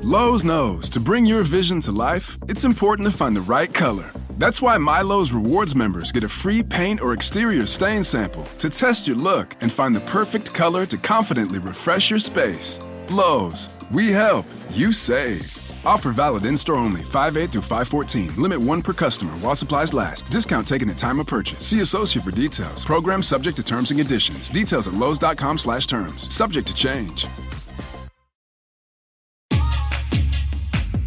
Lowe's knows to bring your vision to life, it's important to find the right color. That's why My Lowe's Rewards members get a free paint or exterior stain sample to test your look and find the perfect color to confidently refresh your space. Lowe's, we help, you save. Offer valid in-store only, 5/8 through 5/14. Limit 1 per customer while supplies last. Discount taken at time of purchase. See associate for details. Program subject to terms and conditions. Details at lowes.com/terms. Subject to change.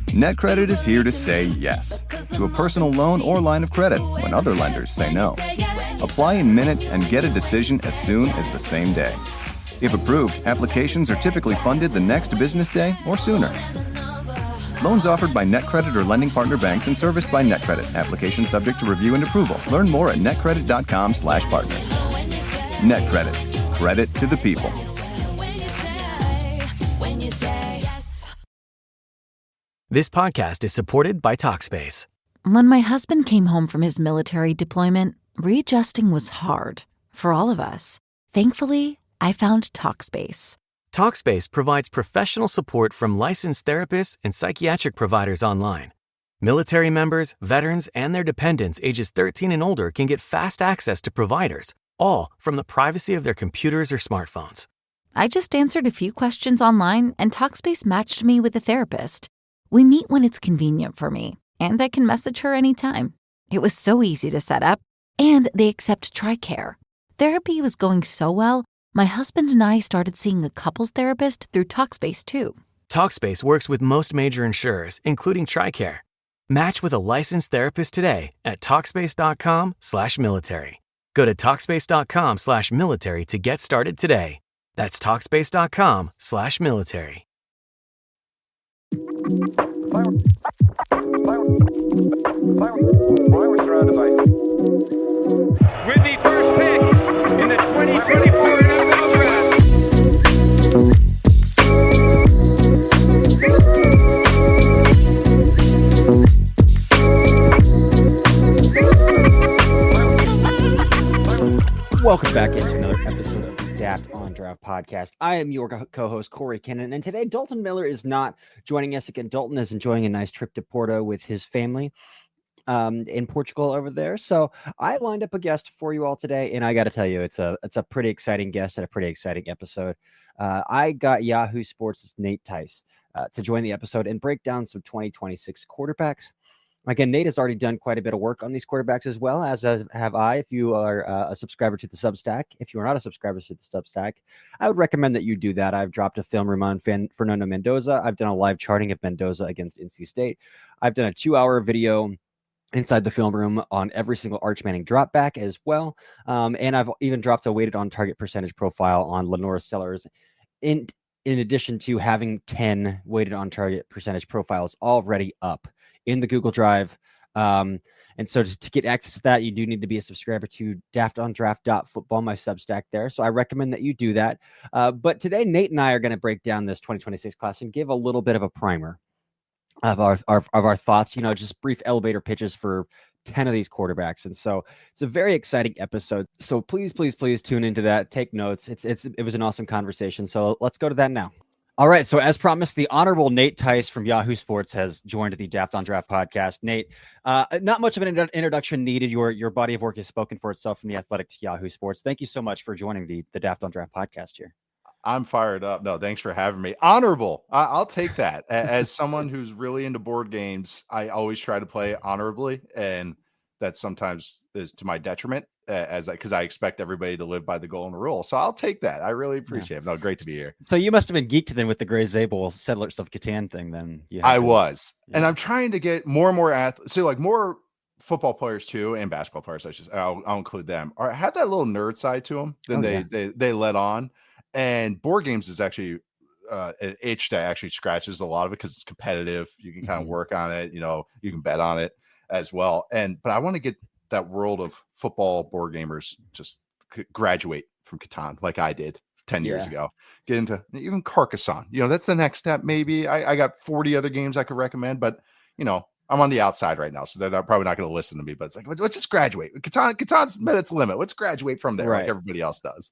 NetCredit is here to say yes to a personal loan or line of credit when other lenders say no. Apply in minutes and get a decision as soon as the same day. If approved, applications are typically funded the next business day or sooner. Loans offered by NetCredit or lending partner banks and serviced by NetCredit. Application subject to review and approval. Learn more at netcredit.com/partner. NetCredit. Credit to the people. This podcast is supported by Talkspace. When my husband came home from his military deployment, readjusting was hard for all of us. Thankfully, I found Talkspace. Talkspace provides professional support from licensed therapists and psychiatric providers online. Military members, veterans, and their dependents ages 13 and older can get fast access to providers, all from the privacy of their computers or smartphones. I just answered a few questions online, and Talkspace matched me with a therapist. We meet when it's convenient for me, and I can message her anytime. It was so easy to set up, and they accept TRICARE. Therapy was going so well, my husband and I started seeing a couples therapist through Talkspace too. Talkspace works with most major insurers, including TRICARE. Match with a licensed therapist today at Talkspace.com/military. Go to Talkspace.com/military to get started today. That's Talkspace.com/military. With the first pick in the 2024 NFL Draft. Welcome back into another episode of the Daft on Draft podcast. I am your co-host, Corey Kinnan, and today Dalton Miller is not joining us again. Dalton is enjoying a nice trip to Porto with his family in Portugal over there. So I lined up a guest for you all today, and I got to tell you, it's a pretty exciting guest and a pretty exciting episode. I got Yahoo Sports' Nate Tice to join the episode and break down some 2026 quarterbacks. Again, Nate has already done quite a bit of work on these quarterbacks as well, as have I. If you are a subscriber to the Substack, if you are not a subscriber to the Substack, I would recommend that you do that. I've dropped a film room on Fernando Mendoza. I've done a live charting of Mendoza against NC State. I've done a 2-hour video inside the film room on every single Arch Manning drop back as well. And I've even dropped a weighted on target percentage profile on Lenora Sellers in addition to having 10 weighted on target percentage profiles already up in the Google Drive. And so to get access to that, you do need to be a subscriber to daftondraft.football, my Substack there. So I recommend that you do that. But today, Nate and I are going to break down this 2026 class and give a little bit of a primer of our thoughts, just brief elevator pitches for 10 of these quarterbacks. And so it's a very exciting episode. So please tune into that. Take notes. It was an awesome conversation. So let's go to that now. All right. So as promised, the honorable Nate Tice from Yahoo Sports has joined the Daft on Draft podcast. Nate, not much of an introduction needed. Your body of work has spoken for itself from the Athletic to Yahoo Sports. Thank you so much for joining the Daft on Draft podcast here. I'm fired up. No, thanks for having me. Honorable. I'll take that. As someone who's really into board games, I always try to play honorably, and that sometimes is to my detriment, because I expect everybody to live by the golden rule. So I'll take that. I really appreciate it. No, great to be here. So you must have been geeked then with the Gray Zabel Settlers of Catan thing. Then I was, and I'm trying to get more and more athletes. So like more football players too, and basketball players. I'll include them. Or have that little nerd side to them. Then they let on. And board games is actually an itch that actually scratches a lot of it because it's competitive. You can kind of work on it. You can bet on it as well. But I want to get that world of football board gamers just graduate from Catan like I did 10 years ago. Get into even Carcassonne. That's the next step. Maybe I got 40 other games I could recommend, but I'm on the outside right now, so they're probably not going to listen to me. But it's like, let's just graduate. Catan's met its limit. Let's graduate from there, like everybody else does.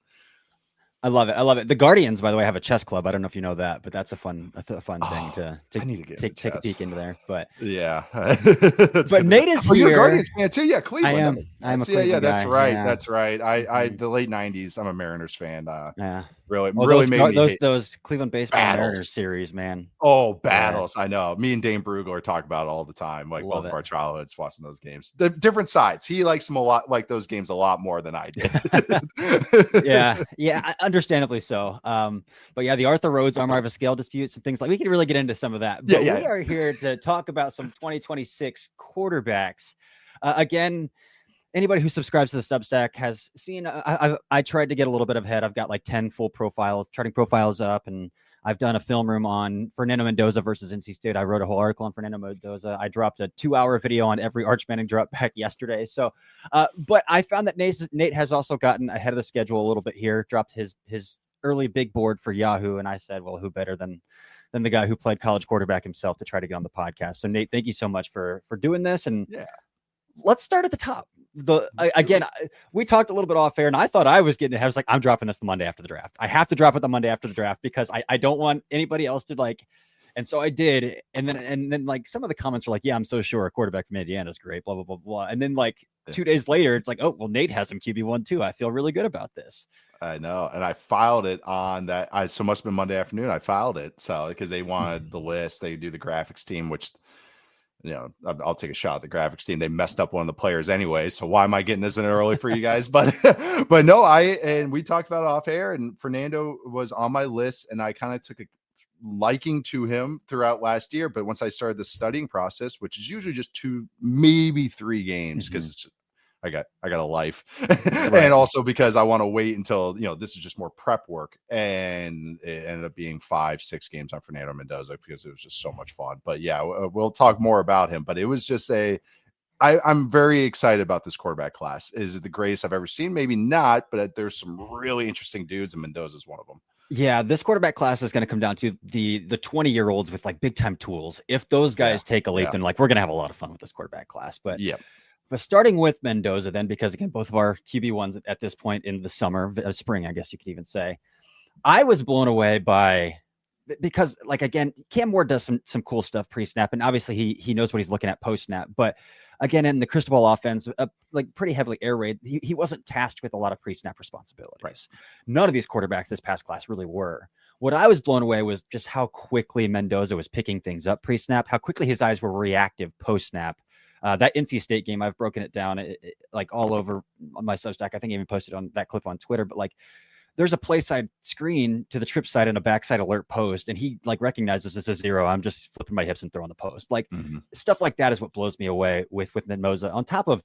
I love it. I love it. The Guardians, by the way, have a chess club. I don't know if you know that, but that's a fun thing to I need to get take a peek into there. But yeah, but Nate is oh, you're a here. Guardians fan too. Yeah, Cleveland. I'm a Yeah, Cleveland that's guy. right. Yeah. That's right. I Mhm. the late '90s. I'm a Mariners fan. Yeah. Really, Oh, really made me hate those Cleveland baseball Mariners battles. series, man. Oh, Yeah. battles. I know. Me and Dane Brugler talk about it all the time. Like Love both of it. our childhoods watching those games. The different sides. He likes them a lot, like those games a lot more than I did. Yeah, understandably so. But yeah, the Arthur Rhodes Armor of a Scale dispute, some things like we can really get into some of that. But we are here to talk about some 2026 quarterbacks. Again, anybody who subscribes to the Substack has seen. I tried to get a little bit ahead. I've got like 10 full profiles, charting profiles up, and I've done a film room on Fernando Mendoza versus NC State. I wrote a whole article on Fernando Mendoza. I dropped a 2-hour video on every Arch Manning drop back yesterday. So, but I found that Nate has also gotten ahead of the schedule a little bit here, dropped his early big board for Yahoo. And I said, well, who better than the guy who played college quarterback himself to try to get on the podcast. So Nate, thank you so much for doing this. And let's start at the top. We talked a little bit off air, and I thought I was getting ahead. I was like, I'm dropping this the Monday after the draft. I have to drop it the Monday after the draft because I don't want anybody else to like. And so I did. And then like some of the comments were like, yeah, I'm so sure a quarterback from Indiana is great, blah, blah, blah, blah. And then like 2 days later, it's like, oh, well, Nate has some QB1 too. I feel really good about this. I know. And I filed it on that. So must have been Monday afternoon. I filed it. So because they wanted the list, they do the graphics team, which, you know, I'll take a shot at the graphics team. They messed up one of the players anyway. So why am I getting this in early for you guys? But no, and we talked about it off air, and Fernando was on my list, and I kind of took a liking to him throughout last year. But once I started the studying process, which is usually just 2, maybe 3 games, because it's I got a life, and also because I want to wait until, you know, this is just more prep work, and it ended up being 5-6 games on Fernando Mendoza because it was just so much fun. But yeah, we'll talk more about him, but it was just I'm very excited about this quarterback class. Is it the greatest I've ever seen? Maybe not, but there's some really interesting dudes, and Mendoza's one of them. Yeah, this quarterback class is going to come down to the 20-year-olds with like big time tools. If those guys take a leap, then like we're going to have a lot of fun with this quarterback class. But But starting with Mendoza then, because again, both of our QB1s at this point in the spring, I guess you could even say, I was blown away by, because like, again, Cam Ward does some cool stuff pre-snap, and obviously he knows what he's looking at post-snap. But again, in the Cristobal offense, like pretty heavily air raid, he wasn't tasked with a lot of pre-snap responsibilities. Right. None of these quarterbacks this past class really were. What I was blown away was just how quickly Mendoza was picking things up pre-snap, how quickly his eyes were reactive post-snap. That NC State game, I've broken it down like all over on my Substack. I think I even posted on that clip on Twitter, but like there's a play side screen to the trip side and a backside alert post, and he like recognizes this as 0. I'm just flipping my hips and throwing the post. Like stuff like that is what blows me away with Mendoza, on top of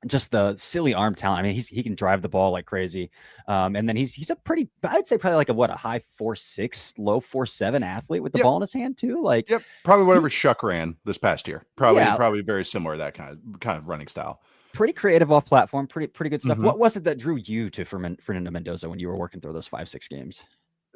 just the silly arm talent. I mean, he can drive the ball like crazy. And then he's a pretty, I'd say probably like a high 4.6, low 4.7 athlete with the ball in his hand too. Like, probably whatever Shuck ran this past year. Probably very similar to that kind of running style. Pretty creative off platform, pretty good stuff. What was it that drew you to Fernando Mendoza when you were working through those 5-6 games?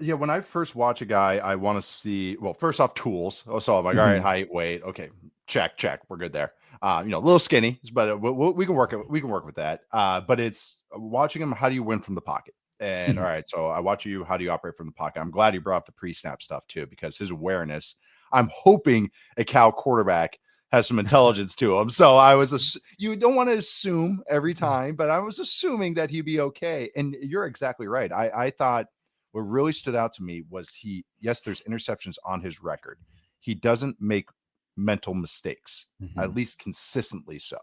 Yeah, when I first watch a guy, I want to see, well, first off, tools. So I'm like, all right, height, weight, okay, check, we're good there. A little skinny, but we can work with that. But it's watching him. How do you win from the pocket? And all right, so I watch you. How do you operate from the pocket? I'm glad you brought up the pre-snap stuff too, because his awareness. I'm hoping a Cal quarterback has some intelligence to him. So you don't want to assume every time, but I was assuming that he'd be okay. And you're exactly right. I thought what really stood out to me was there's interceptions on his record. He doesn't make mental mistakes, at least consistently so.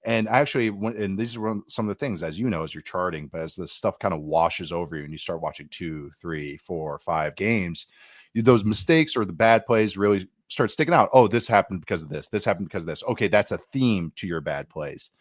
And actually, and these are some of the things, as you know, as you're charting, but as the stuff kind of washes over you and you start watching 2, 3, 4, 5 games, those mistakes or the bad plays really start sticking out. Oh, this happened because of this. This happened because of this. Okay, that's a theme to your bad plays.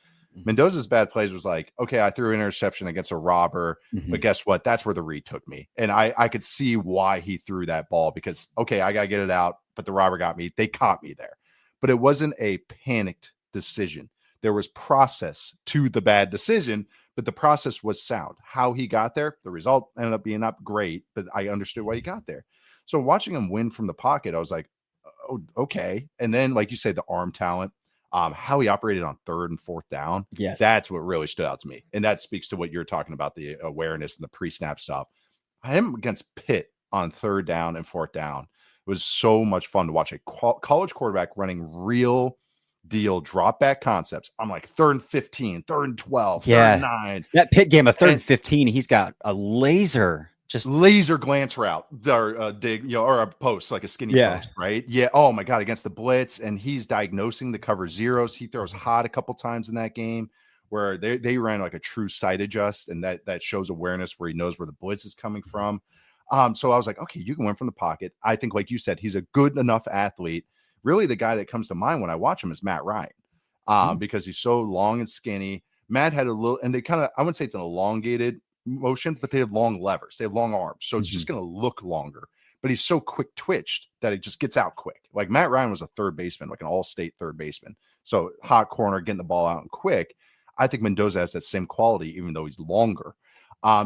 Mendoza's bad plays was like, okay, I threw an interception against a robber, but guess what? That's where the read took me. And I could see why he threw that ball, because, okay, I got to get it out, but the robber got me. They caught me there. But it wasn't a panicked decision. There was process to the bad decision, but the process was sound. How he got there, the result ended up being not great, but I understood why he got there. So watching him win from the pocket, I was like, oh, okay. And then, like you say, the arm talent. how he operated on 3rd and 4th down. Yes. That's what really stood out to me. And that speaks to what you're talking about, the awareness and the pre-snap stuff. Him against Pitt on 3rd down and 4th down. It was so much fun to watch a college quarterback running real deal drop back concepts. I'm like 3rd and 15, 3rd and 12, 3rd and 9. That Pitt game, a 3rd and 15, he's got a laser glance route or dig, or a post, like a skinny post, right? Yeah. Oh my God, against the blitz, and he's diagnosing the cover zeros. He throws hot a couple times in that game where they ran like a true sight adjust, and that shows awareness where he knows where the blitz is coming from. So I was like, okay, you can win from the pocket. I think, like you said, he's a good enough athlete. Really, the guy that comes to mind when I watch him is Matt Ryan, because he's so long and skinny. Matt had a little, and they kind of, I wouldn't say it's an elongated motion, but they have long levers. They have long arms. So it's just going to look longer. But he's so quick twitched that it just gets out quick. Like Matt Ryan was a 3rd baseman, like an all-state 3rd baseman. So hot corner, getting the ball out and quick. I think Mendoza has that same quality, even though he's longer.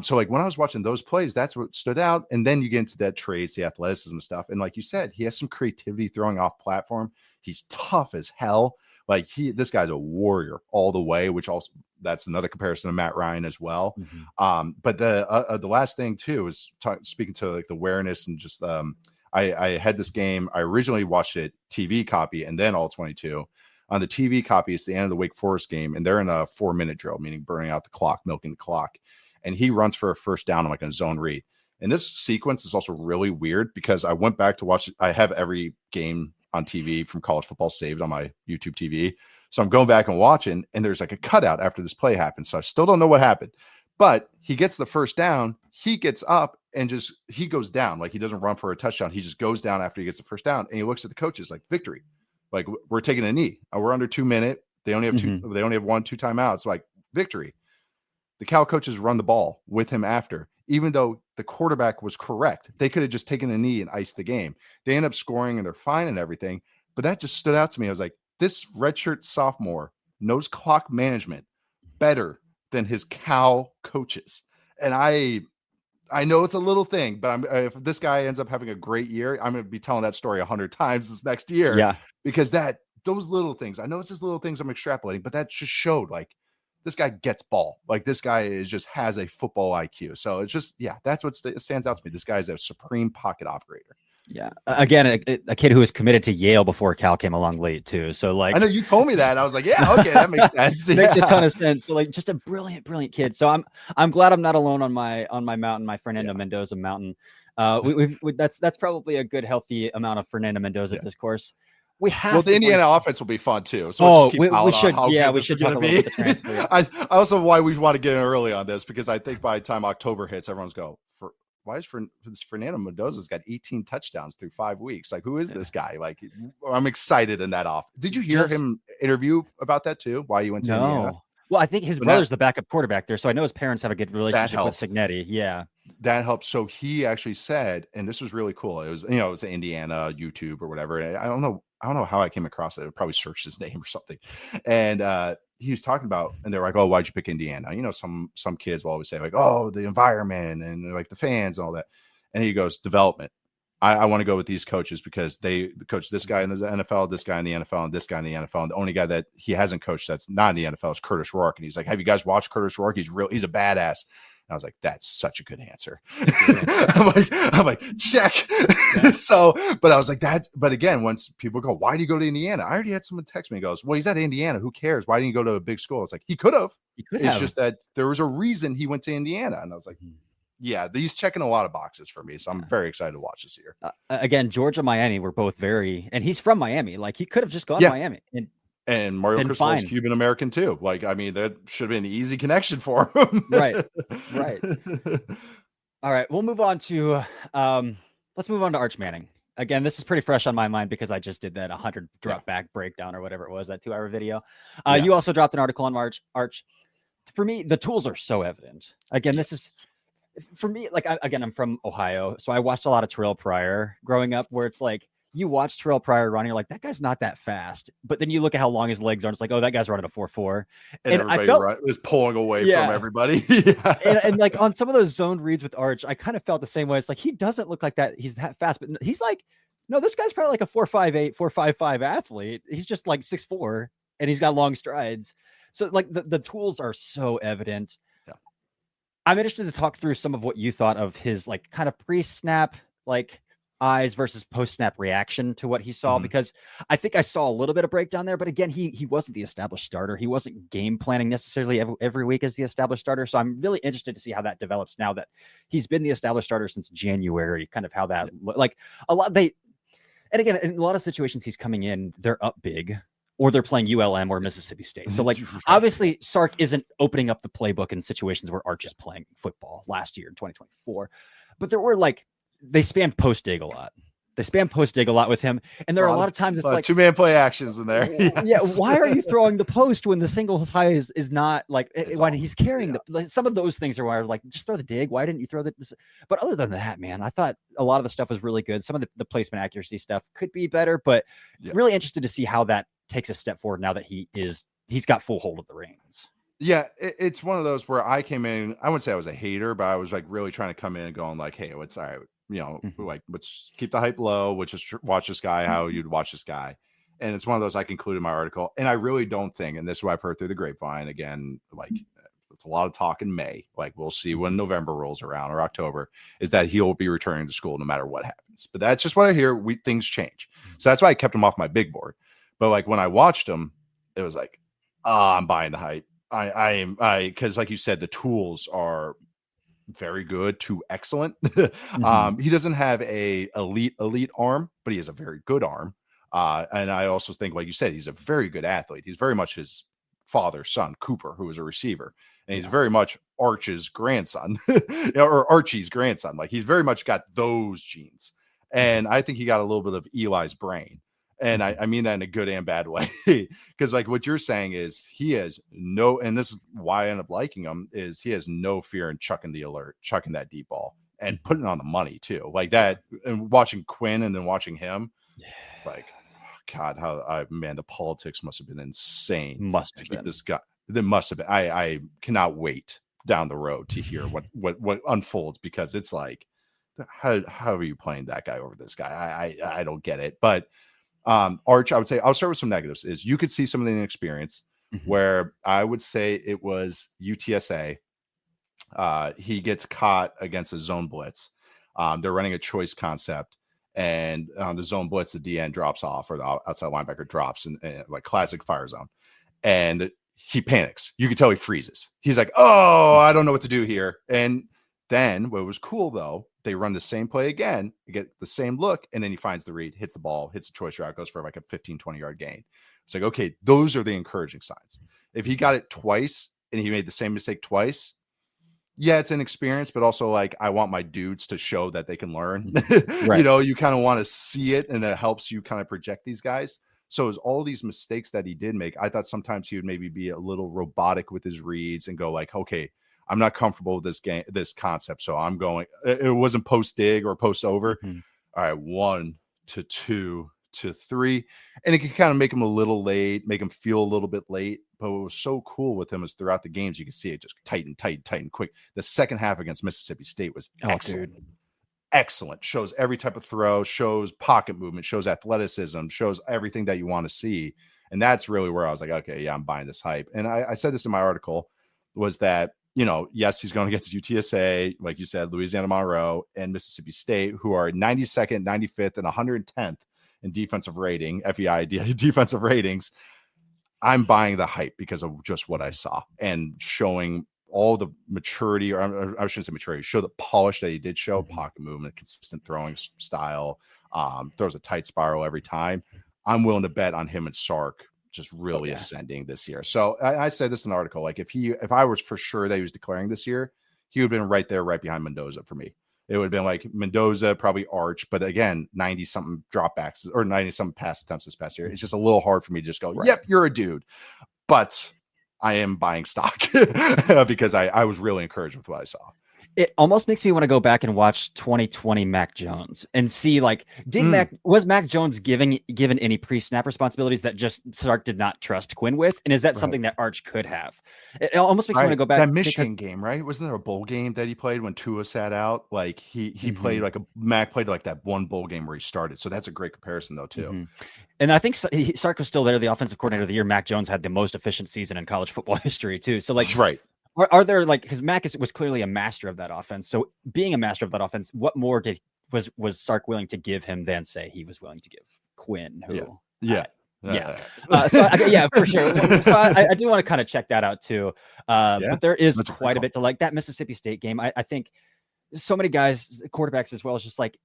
So like when I was watching those plays, that's what stood out. And then you get into that traits, the athleticism stuff. And like you said, he has some creativity throwing off platform. He's tough as hell. Like this guy's a warrior all the way, which also that's another comparison to Matt Ryan as well. But the last thing too is speaking to like the awareness and just I had this game. I originally watched it TV copy and then all 22. On the TV copy, it's the end of the Wake Forest game, and they're in a 4-minute drill, meaning burning out the clock, milking the clock. And he runs for a 1st down on like a zone read. And this sequence is also really weird because I went back to watch it. I have every game on TV from college football saved on my YouTube TV. So I'm going back and watching, and there's like a cutout after this play happens. So I still don't know what happened, but he gets the 1st down. He gets up and he goes down. Like he doesn't run for a touchdown. He just goes down after he gets the 1st down, and he looks at the coaches like victory. Like we're taking a knee. We're under 2 minutes. They only have they only have 1-2 timeouts. Like victory. The Cal coaches run the ball with him after, even though the quarterback was correct. They could have just taken a knee and iced the game. They end up scoring and they're fine and everything. But that just stood out to me. I was like, this redshirt sophomore knows clock management better than his Cal coaches. And I know it's a little thing, but if this guy ends up having a great year, I'm going to be telling that story 100 times this next year. Yeah. Because those little things, I know it's just little things I'm extrapolating, but that just showed like, this guy gets ball. Like this guy just has a football IQ. So it's just, that's what stands out to me. This guy is a supreme pocket operator. Yeah. Again, a kid who was committed to Yale before Cal came along late too. So like, I know you told me that. I was like, yeah, okay, that makes sense. Makes a ton of sense. So like, just a brilliant kid. So I'm glad I'm not alone on my mountain, my Fernando Mendoza mountain. That's probably a good healthy amount of Fernando Mendoza discourse. We have the Indiana offense will be fun too. So we should talk a little bit the transfer. I also why we want to get in early on this because I think by the time October hits, everyone's why is Fernando Mendoza's got 18 touchdowns through 5 weeks? Like, who is this guy? Like, I'm excited in that off. Did you hear him interview about that too? Why you went to Indiana? Well, I think his brother's the backup quarterback there, so I know his parents have a good relationship with Cignetti. Yeah, that helps. So he actually said, and this was really cool. It was it was the Indiana YouTube or whatever. And I don't know how I came across it. I probably searched his name or something. And he was talking about, and they're like, "Oh, why'd you pick Indiana?" Some kids will always say like, "Oh, the environment and like the fans and all that." And he goes, "Development. I want to go with these coaches because they coach this guy in the NFL, this guy in the NFL, and this guy in the NFL. And the only guy that he hasn't coached that's not in the NFL is Curtis Rourke." And he's like, "Have you guys watched Curtis Rourke? He's a badass." And I was like, "That's such a good answer." I'm like, check. Yeah. So, but I was like, but again, once people go, "Why do you go to Indiana?" I already had someone text me and goes, "Well, he's at Indiana. Who cares? Why didn't you go to a big school?" It's like, he could have. It's just that there was a reason he went to Indiana. And I was like, yeah, he's checking a lot of boxes for me. So I'm very excited to watch this year. Again, Georgia, Miami were both and he's from Miami. Like he could have just gone to Miami. And Mario Cristobal is Cuban American too. Like, I mean, that should have been an easy connection for him. Right. All right. We'll move on to, let's move on to Arch Manning. Again, this is pretty fresh on my mind because I just did that 100 drop back breakdown or whatever it was, that 2-hour video. You also dropped an article on Arch. For me, the tools are so evident. Again, this is, for me, like, I'm from Ohio, so I watched a lot of Terrell Pryor growing up, where it's like you watch Terrell Pryor run, you're like, that guy's not that fast. But then you look at how long his legs are, and it's like, oh, that guy's running a 4.4. And everybody was pulling away from everybody. and like on some of those zone reads with Arch, I kind of felt the same way. It's like, he doesn't look like that. He's that fast, but he's like, no, this guy's probably like a 4.58, 4.55 athlete. He's just like 6'4", and he's got long strides. So like the tools are so evident. Yeah. I'm interested to talk through some of what you thought of his like kind of pre-snap like eyes versus post-snap reaction to what he saw, because I think I saw a little bit of breakdown there, but again, he wasn't the established starter. He wasn't game planning necessarily every week as the established starter. So I'm really interested to see how that develops now that he's been the established starter since January, kind of how that like a lot and again, in a lot of situations he's coming in, they're up big or they're playing ULM or Mississippi State. So like obviously Sark isn't opening up the playbook in situations where Arch is playing football last year in 2024, but there were like, they spammed post dig a lot. They spam post dig a lot with him. And there are a lot of times it's like 2-man play actions in there. Yeah. Why are you throwing the post when the single high is not like when he's carrying like, some of those things are why I was like, just throw the dig. Why didn't you throw this? But other than that, man, I thought a lot of the stuff was really good. Some of the placement accuracy stuff could be better, but really interested to see how that takes a step forward now that he's got full hold of the reins. Yeah, it's one of those where I came in, I wouldn't say I was a hater, but I was like really trying to come in and going like, hey, what's all right, like let's keep the hype low, let's just watch this guy how you'd watch this guy. And it's one of those I concluded my article, and I really don't think, and this is what I've heard through the grapevine again, like it's a lot of talk in May, like we'll see when November rolls around or October, is that he'll be returning to school no matter what happens. But that's just what I hear. Things change. So that's why I kept him off my big board. But like when I watched him, it was like, I'm buying the hype. Because like you said, the tools are very good to excellent. He doesn't have a elite arm, but he has a very good arm. And I also think, like you said, he's a very good athlete. He's very much his father's son, Cooper, who was a receiver, and he's very much Arch's grandson, or Archie's grandson. Like he's very much got those genes. And I think he got a little bit of Eli's brain. And I mean that in a good and bad way, because like what you're saying is he has no, and this is why I end up liking him, is he has no fear in chucking that deep ball and putting it on the money too, like that. And watching Quinn and then watching him, it's like, oh God, the politics must have been insane. Must have keep been. This guy. There must have been. I cannot wait down the road to hear what unfolds, because it's like, how are you playing that guy over this guy? I don't get it, but. Arch, I would say I'll start with some negatives. Is you could see some of the inexperience where I would say it was UTSA. He gets caught against a zone blitz. They're running a choice concept, and on the zone blitz, the DN drops off, or the outside linebacker drops, and like classic fire zone, and he panics. You can tell he freezes. He's like, "Oh, I don't know what to do here." And then what was cool though, they run the same play again, you get the same look, and then he finds the read, hits the ball, hits a choice route, goes for like a 15-20 yard gain. It's like, okay, those are the encouraging signs. If he got it twice and he made the same mistake twice, yeah, it's an experience, but also like I want my dudes to show that they can learn. Right. You kind of want to see it, and that helps you kind of project these guys. So as all these mistakes that he did make, I thought sometimes he would maybe be a little robotic with his reads and go like, okay, I'm not comfortable with this concept, so I'm going. It wasn't post dig or post over. All right, 1 to 2 to 3, and it can kind of make him a little late, make him feel a little bit late. But what was so cool with him is throughout the games, you can see it just tighten quick. The second half against Mississippi State was excellent. Excellent. Shows every type of throw, shows pocket movement, shows athleticism, shows everything that you want to see. And that's really where I was like, okay, yeah, I'm buying this hype. And I said this in my article, was that, yes, he's going against UTSA, like you said, Louisiana Monroe and Mississippi State, who are 92nd, 95th, and 110th in defensive rating, FEI defensive ratings. I'm buying the hype because of just what I saw and showing all the maturity, or I shouldn't say maturity, show the polish that he did show, pocket movement, consistent throwing style, throws a tight spiral every time. I'm willing to bet on him and Sark just really ascending this year. So I said this in an article, like if I was for sure that he was declaring this year, he would have been right there, right behind Mendoza for me. It would have been like Mendoza, probably Arch, but again, 90 something dropbacks or 90 something pass attempts this past year. It's just a little hard for me to just go, yep, you're a dude. But I am buying stock because I was really encouraged with what I saw. It almost makes me want to go back and watch 2020 Mac Jones and see like was Mac Jones given any pre-snap responsibilities that just Sark did not trust Quinn with, and is that something that Arch could have? It almost makes me want to go back that Michigan game, right? Wasn't there a bowl game that he played when Tua sat out? Like he played like Mac played like that one bowl game where he started. So that's a great comparison though too. And I think Sark was still there, the offensive coordinator of the year. Mac Jones had the most efficient season in college football history too. So like, right. Are there like, because Mac was clearly a master of that offense. So being a master of that offense, what more was Sark willing to give him than say he was willing to give Quinn? Who, yeah. For sure. So I do want to kind of check that out too. But there is quite a bit to like that Mississippi State game. I think so many guys, quarterbacks as well, is just like,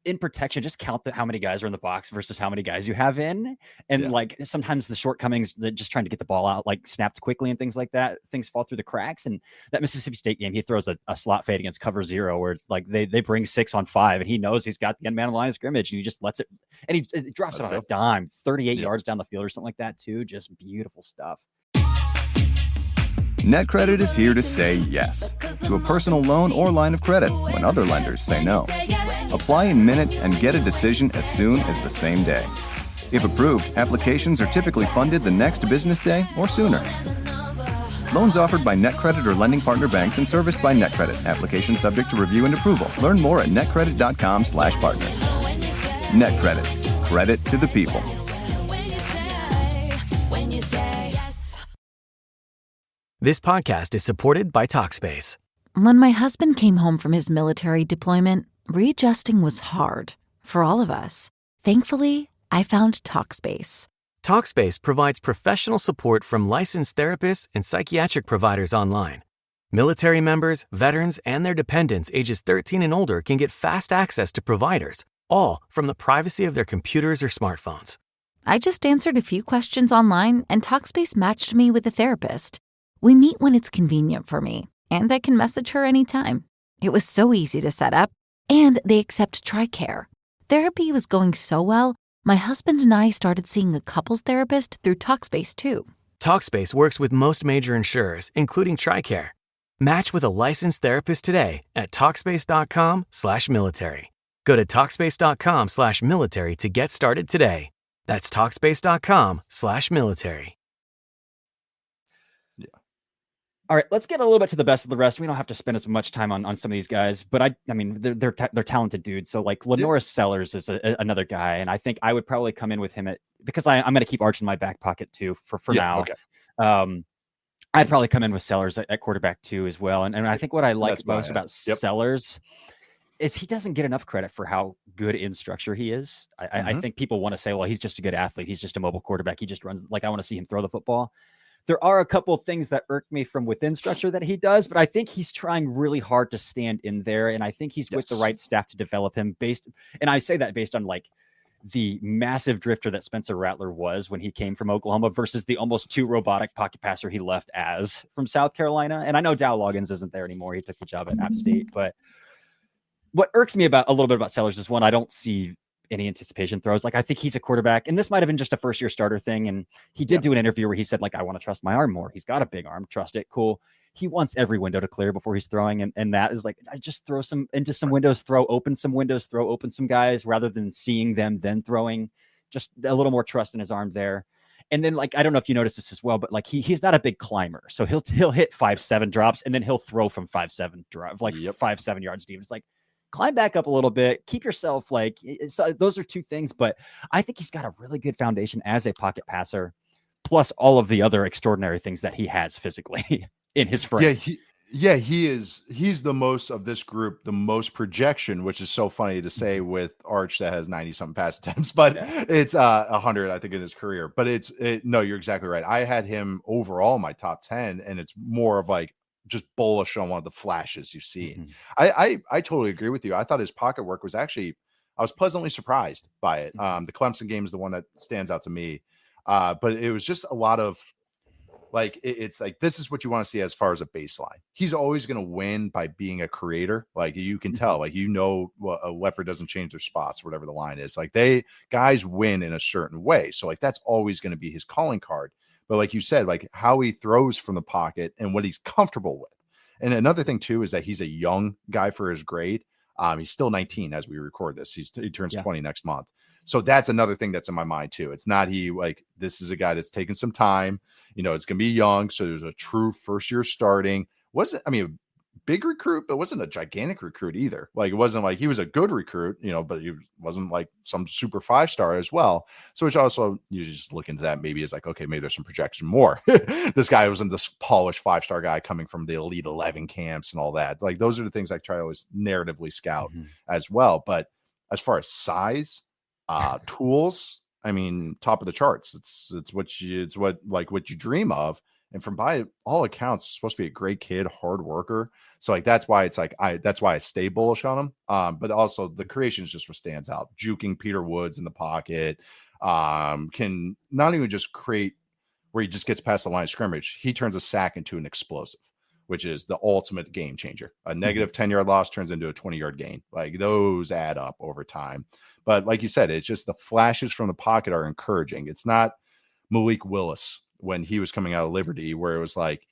in protection, just count how many guys are in the box versus how many guys you have in. And like sometimes the shortcomings, that just trying to get the ball out, like snapped quickly and things like that, things fall through the cracks. And that Mississippi State game, he throws a slot fade against cover 0 where it's like they bring 6 on 5 and he knows he's got the end man on the line of scrimmage and he just lets it, and he drops it on a dime, 38 yards down the field or something like that too. Just beautiful stuff. NetCredit is here to say yes to a personal loan or line of credit when other lenders say no. Apply in minutes and get a decision as soon as the same day. If approved, applications are typically funded the next business day or sooner. Loans offered by NetCredit or lending partner banks and serviced by NetCredit. Application subject to review and approval. Learn more at netcredit.com/partner. NetCredit. Credit to the people. This podcast is supported by Talkspace. When my husband came home from his military deployment, readjusting was hard for all of us. Thankfully, I found Talkspace. Talkspace provides professional support from licensed therapists and psychiatric providers online. Military members, veterans, and their dependents ages 13 and older can get fast access to providers, all from the privacy of their computers or smartphones. I just answered a few questions online, and Talkspace matched me with a therapist. We meet when it's convenient for me, and I can message her anytime. It was so easy to set up, and they accept TRICARE. Therapy was going so well, my husband and I started seeing a couples therapist through Talkspace too. Talkspace works with most major insurers, including TRICARE. Match with a licensed therapist today at Talkspace.com/military. Go to Talkspace.com/military to get started today. That's Talkspace.com/military. All right, let's get a little bit to the best of the rest. We don't have to spend as much time on some of these guys, but I mean, they're talented dudes. So like Lenoris Sellers is another guy, and I think I would probably come in with him because I'm going to keep Arch in my back pocket too for now. Okay. I'd probably come in with Sellers at quarterback too as well. And I think what I like most about Sellers is he doesn't get enough credit for how good in structure he is. I think people want to say, well, he's just a good athlete. He's just a mobile quarterback. He just runs, like, I want to see him throw the football. There are a couple of things that irk me from within structure that he does, but I think he's trying really hard to stand in there. And I think he's with the right staff to develop him and I say that based on like the massive drifter that Spencer Rattler was when he came from Oklahoma versus the almost too robotic pocket passer he left as from South Carolina. And I know Dow Loggins isn't there anymore. He took the job at App State, but what irks me a little bit about Sellers is, one, I don't see any anticipation throws. Like, I think he's a quarterback, and this might have been just a first year starter thing. And he did do an interview where he said, like, I want to trust my arm more. He's got a big arm. Trust it. Cool. He wants every window to clear before he's throwing. And that is like, I just throw some into some windows, throw open some windows, throw open some guys rather than seeing them, then throwing. Just a little more trust in his arm there. And then, like, I don't know if you noticed this as well, but like he's not a big climber. So he'll hit 5-7 drops and then he'll throw from 5-7 drive, like 5-7 yards deep. It's like, climb back up a little bit, keep yourself like, those are two things, but I think he's got a really good foundation as a pocket passer, plus all of the other extraordinary things that he has physically in his frame. He's the most of this group, the most projection, which is so funny to say with Arch that has 90 something pass attempts, but it's 100, I think, in his career. But no, you're exactly right. I had him overall in my top 10, and it's more of like just bullish on one of the flashes you've seen. I totally agree with you. I thought his pocket work was actually, I was pleasantly surprised by it. The Clemson game is the one that stands out to me. But it was just a lot of like, it's like, this is what you want to see as far as a baseline. He's always going to win by being a creator. Like, you can tell, like, well, a leopard doesn't change their spots, whatever the line is. Like, guys win in a certain way. So like, that's always going to be his calling card. But like you said, like how he throws from the pocket and what he's comfortable with. And another thing too is that he's a young guy for his grade. He's still 19 as we record this. He turns 20 next month. So that's another thing that's in my mind too. It's not this is a guy that's taking some time. It's going to be young. So there's a true first year starting. A big recruit, but wasn't a gigantic recruit either. Like, it wasn't like he was a good recruit, but he wasn't like some super 5-star as well. So which also, you just look into that, maybe it's like, okay, maybe there's some projection more. This guy wasn't this polished 5-star guy coming from the Elite 11 camps and all that. Like, those are the things I try to always narratively scout as well. But as far as size, tools, I mean, top of the charts. It's what you dream of. And from by all accounts, supposed to be a great kid, hard worker. So like, that's why I stay bullish on him. But also the creation is just what stands out. Juking Peter Woods in the pocket, can not even just create where he just gets past the line of scrimmage. He turns a sack into an explosive, which is the ultimate game changer. A negative 10-yard loss turns into a 20-yard gain. Like, those add up over time. But like you said, it's just the flashes from the pocket are encouraging. It's not Malik Willis when he was coming out of Liberty, where it was like,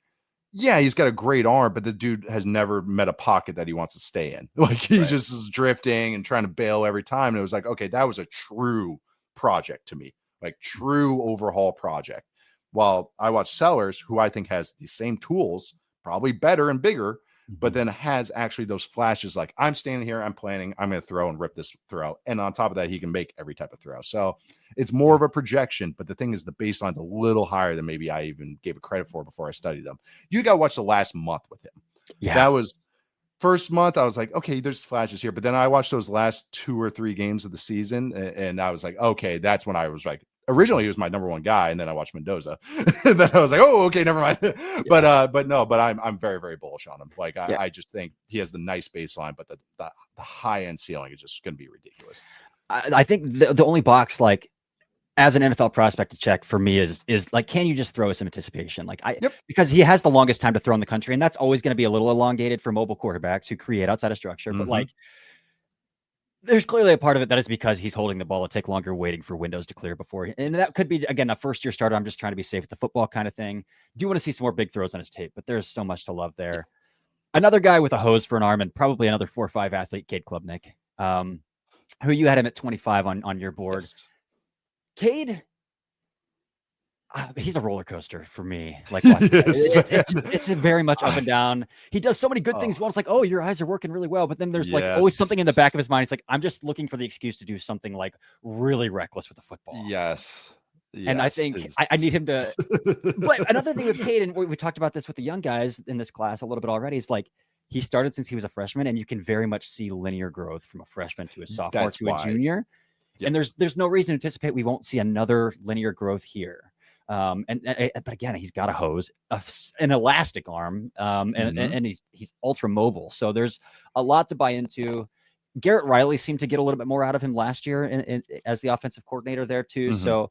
yeah, he's got a great arm, but the dude has never met a pocket that he wants to stay in. Like, he just is drifting and trying to bail every time. And it was like, okay, that was a true project to me, like true overhaul project. While I watch Sellers, who I think has the same tools, probably better and bigger, but then has actually those flashes like, I'm standing here, I'm planning, I'm going to throw and rip this throw. And on top of that, he can make every type of throw. So it's more of a projection, but the thing is, the baseline's a little higher than maybe I even gave it credit for before I studied him. You got to watch the last month with him. Yeah. That was first month. I was like, okay, there's flashes here. But then I watched those last 2 or 3 games of the season, and I was like, okay, that's when I was like, originally he was my number 1 guy, and then I watched Mendoza. And then I was like, oh, okay, never mind. But I'm very, very bullish on him. Like, I just think he has the nice baseline, but the high end ceiling is just going to be ridiculous. I think the only box, like, as an NFL prospect to check for me is like, can you just throw some anticipation? Like, because he has the longest time to throw in the country, and that's always going to be a little elongated for mobile quarterbacks who create outside of structure. But like, there's clearly a part of it that is because he's holding the ball. It'll take longer waiting for windows to clear before. And that could be, again, a first-year starter. I'm just trying to be safe with the football kind of thing. Do want to see some more big throws on his tape, but there's so much to love there. Another guy with a hose for an arm, and probably another 4.5 athlete, Cade Klubnik, who you had him at 25 on your board. Yes. Cade, he's a roller coaster for me. Like, it's very much up and down. He does so many good things. Well, it's like, oh, your eyes are working really well. But then there's like always something in the back of his mind. It's like, I'm just looking for the excuse to do something like really reckless with the football. Yes. And I think I need him to. But another thing with Cade, and we talked about this with the young guys in this class a little bit already, is like, he started since he was a freshman, and you can very much see linear growth from a freshman to a sophomore a junior. Yep. And there's no reason to anticipate we won't see another linear growth here. But again, he's got a hose, an elastic arm, and he's ultra mobile. So there's a lot to buy into. Garrett Riley seemed to get a little bit more out of him last year as the offensive coordinator there too. So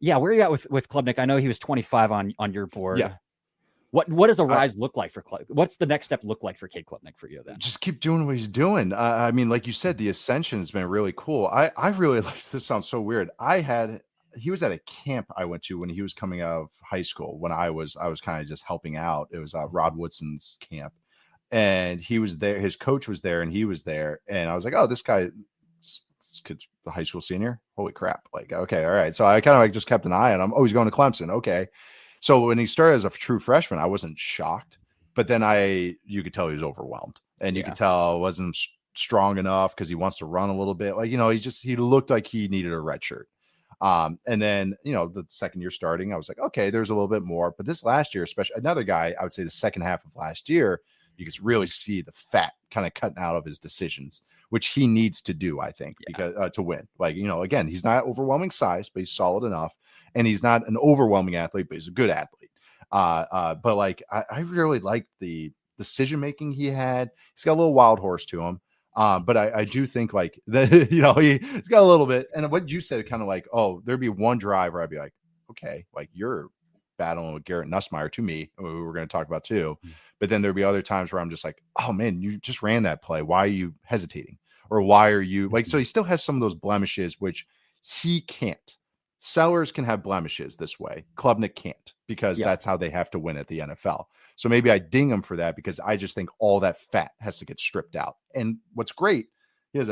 yeah, where are you at with Klubnik? I know he was 25 on your board. Yeah. What does a rise look like for Klubnik? What's the next step look like for Cade Klubnik for you then? Just keep doing what he's doing. I mean, like you said, the ascension has been really cool. I really like, this sounds so weird. He was at a camp I went to when he was coming out of high school, when I was kind of just helping out. It was Rod Woodson's camp, and he was there. His coach was there, and he was there. And I was like, oh, this kid's a high school senior. Holy crap. Like, okay. All right. So I kind of like just kept an eye on him. Oh, he's going to Clemson. Okay. So when he started as a true freshman, I wasn't shocked, but then you could tell he was overwhelmed, and you could tell it wasn't strong enough because he wants to run a little bit. Like, he looked like he needed a red shirt. And then, the second year starting, I was like, okay, there's a little bit more, but this last year, especially another guy, I would say the second half of last year, you could really see the fat kind of cutting out of his decisions, which he needs to do, I think, because to win. Like, again, he's not overwhelming size, but he's solid enough, and he's not an overwhelming athlete, but he's a good athlete. But like, I really like the decision making he had. He's got a little wild horse to him. But I do think like that, he's got a little bit. And what you said, kind of like, oh, there'd be one drive where I'd be like, okay, like you're battling with Garrett Nussmeier to me, who we're going to talk about too. But then there'd be other times where I'm just like, oh man, you just ran that play. Why are you hesitating? Or why are you like, so he still has some of those blemishes, which he can't. Sellers can have blemishes this way. Klubnik can't, because that's how they have to win at the NFL. So maybe I ding him for that, because I just think all that fat has to get stripped out. And what's great, he has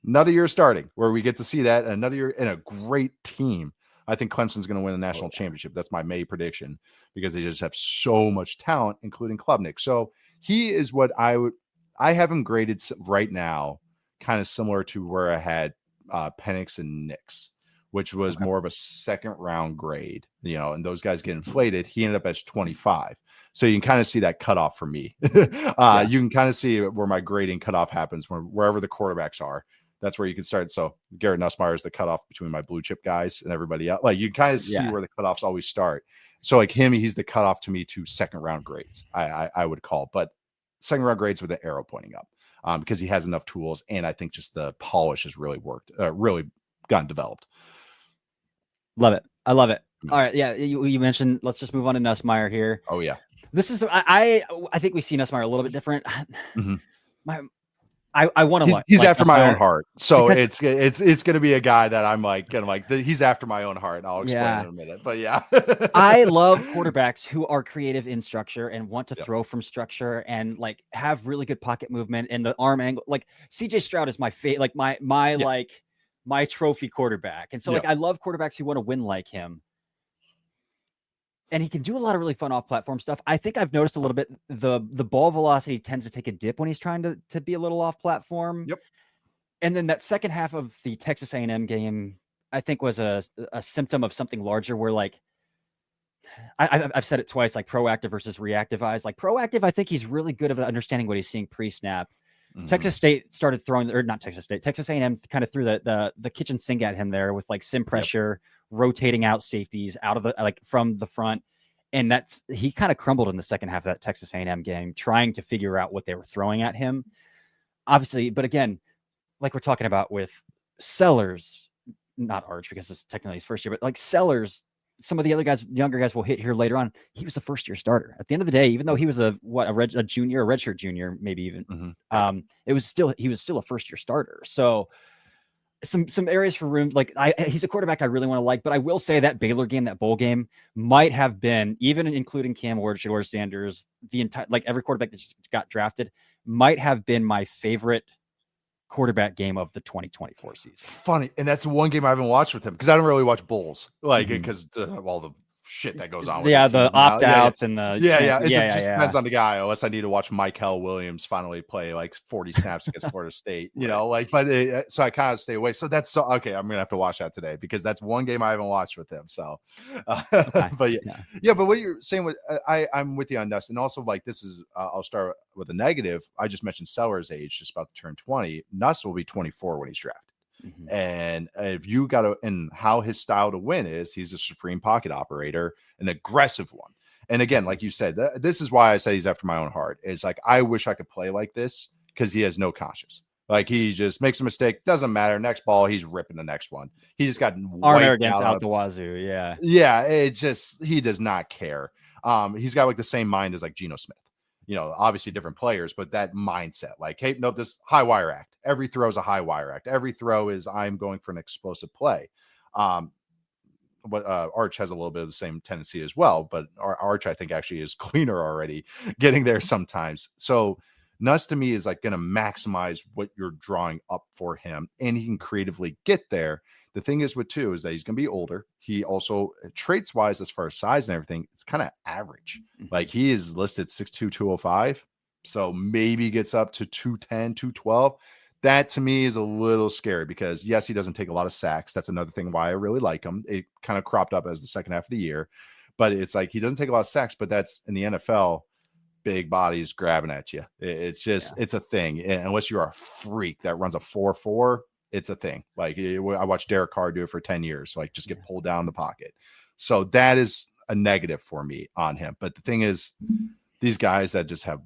another year starting where we get to see that, another year in a great team. I think Clemson's going to win a national championship. That's my May prediction, because they just have so much talent, including Klubnik. So he is what I have him graded right now, kind of similar to where I had Penix and Nix, which was more of a second round grade, and those guys get inflated. He ended up as 25. So you can kind of see that cutoff for me. You can kind of see where my grading cutoff happens, wherever the quarterbacks are. That's where you can start. So Garrett Nussmeier is the cutoff between my blue chip guys and everybody else. Like, you kind of see where the cutoffs always start. So like him, he's the cutoff to me to second round grades, I would call, but second round grades with an arrow pointing up, because he has enough tools. And I think just the polish has really worked, really gotten developed. Love it. I love it. All right. Yeah. You mentioned, let's just move on to Nussmeier here. Oh yeah. This is, I think we see Nussmeier a little bit different. I want to he's after my own heart. So it's going to be a guy that I'm he's after my own heart. I'll explain in a minute, but yeah. I love quarterbacks who are creative in structure and want to throw from structure and like have really good pocket movement and the arm angle. Like CJ Stroud is my favorite, like my trophy quarterback. And so I love quarterbacks who want to win like him. And he can do a lot of really fun off-platform stuff. I think I've noticed a little bit the ball velocity tends to take a dip when he's trying to be a little off-platform. Yep. And then that second half of the Texas A&M game, I think, was a symptom of something larger. Where like I've said it twice, like proactive versus reactive eyes. Like proactive, I think he's really good at understanding what he's seeing pre-snap. Mm-hmm. Texas State started throwing, or not Texas State, Texas A&M kind of threw the kitchen sink at him there with like sim pressure. Rotating out safeties out of the from the front, and he kind of crumbled in the second half of that Texas A&M game, trying to figure out what they were throwing at him. Obviously, but again, like we're talking about with Sellers, not Arch because it's technically his first year, but like Sellers, some of the other guys, younger guys, will hit here later on. He was a first year starter at the end of the day, even though he was a junior, a redshirt junior, maybe even. Mm-hmm. He was still a first year starter. So. Some areas for room, like he's a quarterback I really want to like, but I will say that Baylor game, that bowl game, might have been, even including Cam Ward, Shedeur Sanders, the entire, like every quarterback that just got drafted, might have been my favorite quarterback game of the 2024 season. Funny, and that's one game I haven't watched with him because I don't really watch bowls, like because of all the shit that goes on with the opt-outs and the it just depends on the guy, unless I need to watch Michael Williams finally play like 40 snaps against Florida State, so I kind of stay away. So that's okay, I'm gonna have to watch that today because that's one game I haven't watched with him. So but but what you're saying with I'm with you on Nuss. And also, like, this is I'll start with a negative. I just mentioned Sellers' age, just about to turn 20. Nuss will be 24 when he's drafted. Mm-hmm. And if you got to, and how his style to win is, he's a supreme pocket operator, an aggressive one. And again, like you said, this is why I say he's after my own heart. It's like, I wish I could play like this because he has no conscience. Like, he just makes a mistake. Doesn't matter. Next ball, he's ripping the next one. He just got arm against out the wazoo. Yeah. Yeah. It just, he does not care. He's got like the same mind as like Geno Smith. Obviously different players, but that mindset, like, hey, no, this high wire act. Every throw is a high wire act. Every throw is I'm going for an explosive play. But Arch has a little bit of the same tendency as well. But Arch, I think, actually is cleaner already, getting there sometimes. So Nuss to me is like going to maximize what you're drawing up for him, and he can creatively get there. The thing is with two is that he's going to be older. He also, traits wise, as far as size and everything, it's kind of average. Like, he is listed 6'2", 205. So maybe gets up to 210, 212. That to me is a little scary because yes, he doesn't take a lot of sacks. That's another thing why I really like him. It kind of cropped up as the second half of the year, but it's like, he doesn't take a lot of sacks, but that's in the NFL, big bodies grabbing at you. It's just, it's a thing. Unless you're a freak that runs a 4.4, it's a thing. Like, I watched Derek Carr do it for 10 years. Like, just get pulled down the pocket. So that is a negative for me on him. But the thing is, these guys that just have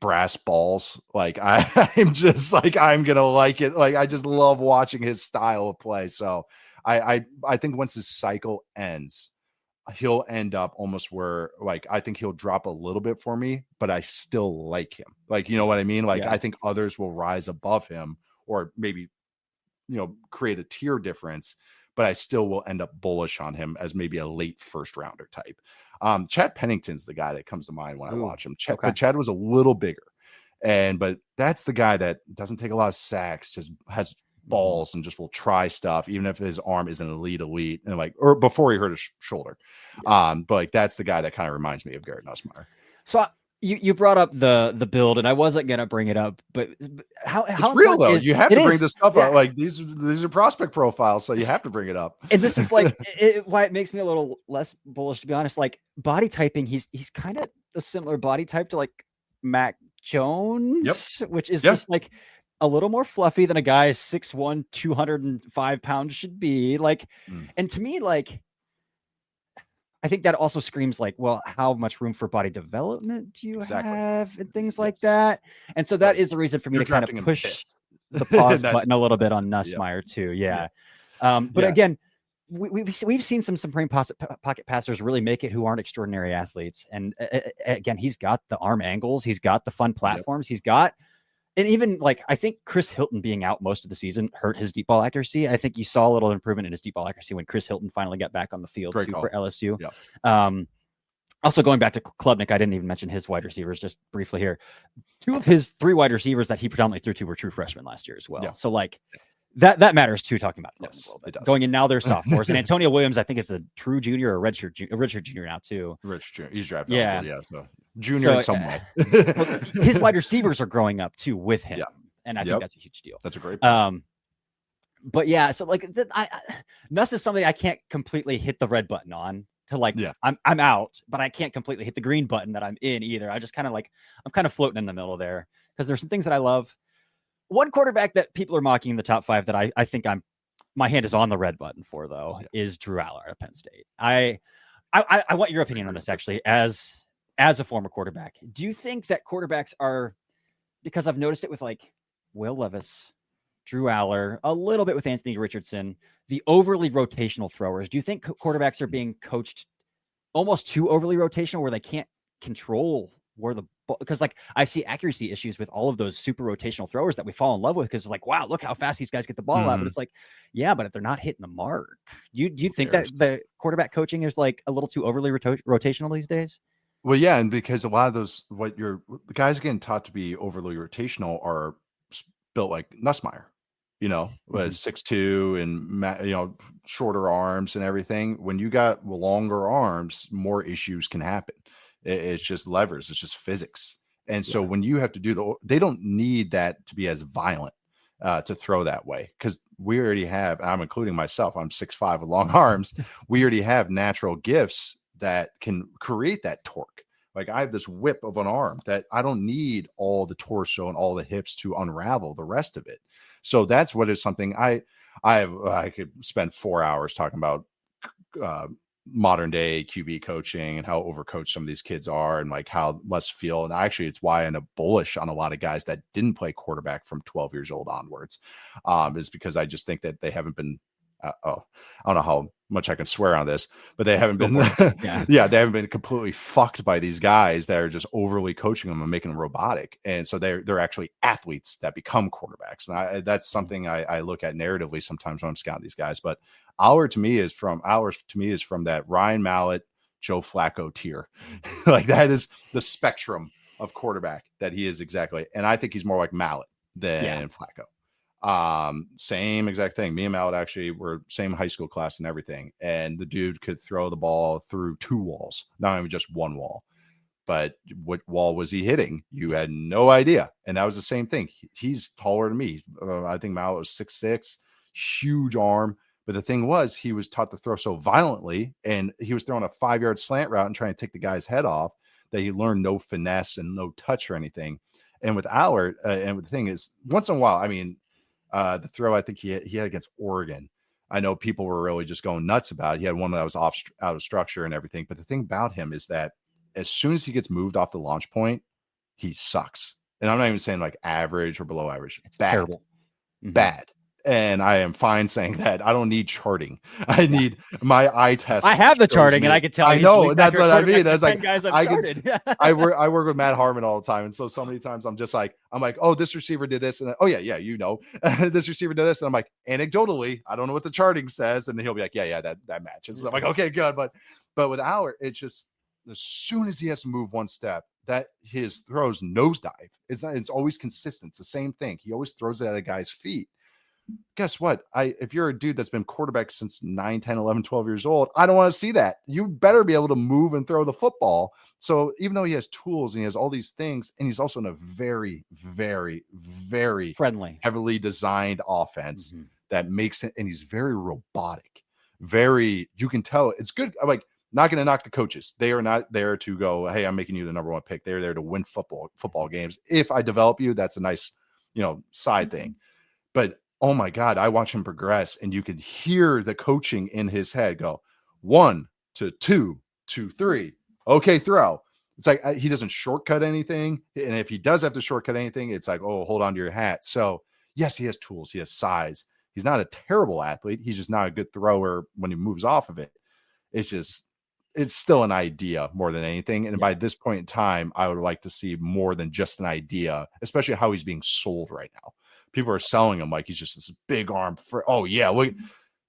brass balls, like, I'm just like, I'm going to like it. Like, I just love watching his style of play. So I think once his cycle ends, he'll end up almost where, like, I think he'll drop a little bit for me, but I still like him. Like, you know what I mean? Like, I think others will rise above him, or maybe, create a tier difference. but I still will end up bullish on him as maybe a late first rounder type. Chad Pennington's the guy that comes to mind when I watch him. But Chad was a little bigger. But that's the guy that doesn't take a lot of sacks, just has balls and just will try stuff, even if his arm isn't elite, and or before he hurt his shoulder. But like that's the guy that kind of reminds me of Garrett Nussmeier. So you brought up the build, and I wasn't gonna bring it up, but how it's real though. You have to bring this stuff up. Like these are prospect profiles, so you have to bring it up. And this is like why it makes me a little less bullish, to be honest. Like body typing, he's kind of a similar body type to like Mac Jones, which is just like a little more fluffy than a guy 6'1", 205 pounds should be. Like, and to me, like, I think that also screams like, well, how much room for body development do you have and things like that? And so that is the reason for me to kind of push the pause button a little bit on Nussmeier too. But again, we've seen some supreme pocket passers really make it who aren't extraordinary athletes. And again, he's got the arm angles, he's got the fun platforms, he's got, and even like, I think Chris Hilton being out most of the season hurt his deep ball accuracy. I think you saw a little improvement in his deep ball accuracy when Chris Hilton finally got back on the field for LSU. Also going back to Klubnik, I didn't even mention his wide receivers just briefly here. 2 of his 3 wide receivers that he predominantly threw to were true freshmen last year as well. So like that matters too, talking about going in now they're sophomores. And Antonio Williams, I think, is a true junior or a redshirt junior now too. He's drafted. So junior in some way. His wide receivers are growing up too with him. And I think that's a huge deal. That's a great point. But yeah, so like Nuss is something I can't completely hit the red button on to like, I'm out, but I can't completely hit the green button that I'm in either. I just kind of like, I'm kind of floating in the middle there because there's some things that I love. One quarterback that people are mocking in the top 5 that I think my hand is on the red button for though is Drew Aller at Penn State. I want your opinion on this actually as a former quarterback. Do you think that quarterbacks are, because I've noticed it with like Will Levis, Drew Aller, a little bit with Anthony Richardson, the overly rotational throwers, do you think quarterbacks are being coached almost too overly rotational where they can't control where the ball, because like I see accuracy issues with all of those super rotational throwers that we fall in love with because like, wow, look how fast these guys get the ball out. But it's like, yeah, but if they're not hitting the mark, do you think that the quarterback coaching is like a little too overly rotational these days? Well, yeah, and because a lot of those, the guys getting taught to be overly rotational are built like Nussmeier, was 6'2" and shorter arms and everything. When you got longer arms, more issues can happen. It's just levers, it's just physics. And so when you have to do they don't need that to be as violent to throw that way, because we already have, I'm including myself, I'm 6'5" with long arms. We already have natural gifts that can create that torque. Like I have this whip of an arm that I don't need all the torso and all the hips to unravel the rest of it. So that's what is something I could spend 4 hours talking about modern day QB coaching and how overcoached some of these kids are and like how must feel. And actually it's why I'm bullish on a lot of guys that didn't play quarterback from 12 years old onwards, is because I just think that they haven't been I don't know how much I can swear on this, but they haven't been they haven't been completely fucked by these guys that are just overly coaching them and making them robotic. And so they're actually athletes that become quarterbacks. And that's something I look at narratively sometimes when I'm scouting these guys. But Aller to me is from that Ryan Mallett, Joe Flacco tier. Like that is the spectrum of quarterback that he is exactly. And I think he's more like Mallett than Flacco. Same exact thing. Me and Mallett actually were same high school class and everything. And the dude could throw the ball through 2 walls, not even just 1 wall. But what wall was he hitting? You had no idea. And that was the same thing. He's taller than me. I think Mallett was 6'6", huge arm. But the thing was, he was taught to throw so violently, and he was throwing a 5-yard slant route and trying to take the guy's head off, that he learned no finesse and no touch or anything. And with Aller, and the thing is, once in a while, I mean, the throw I think he had against Oregon, I know people were really just going nuts about it. He had one that was out of structure and everything. But the thing about him is that as soon as he gets moved off the launch point, he sucks. And I'm not even saying like average or below average. It's bad. Terrible. Bad. And I am fine saying that. I don't need charting. I need my eye test. I have the charting, me. and I can tell. I know that's what I mean. That's like guys I've I charted. I work with Matt Harmon all the time, and so many times I'm like, oh, this receiver did this, and oh yeah, this receiver did this, and I'm like, anecdotally, I don't know what the charting says, and he'll be like, yeah, that matches. And I'm like, okay, good, but with Allard, it's just as soon as he has to move one step, that his throws nosedive. It's always consistent. It's the same thing. He always throws it at a guy's feet. Guess what? If you're a dude that's been quarterback since 9, 10, 11, 12 years old, I don't want to see that. You better be able to move and throw the football. So even though he has tools and he has all these things, and he's also in a very, very, very friendly, heavily designed offense that makes it, and he's very robotic. You can tell it's good. I'm like, not going to knock the coaches. They are not there to go, hey, I'm making you the number one pick. They're there to win football games. If I develop you, that's a nice, side thing. But oh my God, I watch him progress, and you could hear the coaching in his head go 1 to 2 to 3. Okay, throw. It's like he doesn't shortcut anything. And if he does have to shortcut anything, it's like, oh, hold on to your hat. So yes, he has tools. He has size. He's not a terrible athlete. He's just not a good thrower when he moves off of it. It's still an idea more than anything. And by this point in time, I would like to see more than just an idea, especially how he's being sold right now. People are selling him like he's just this big arm for, oh yeah, well,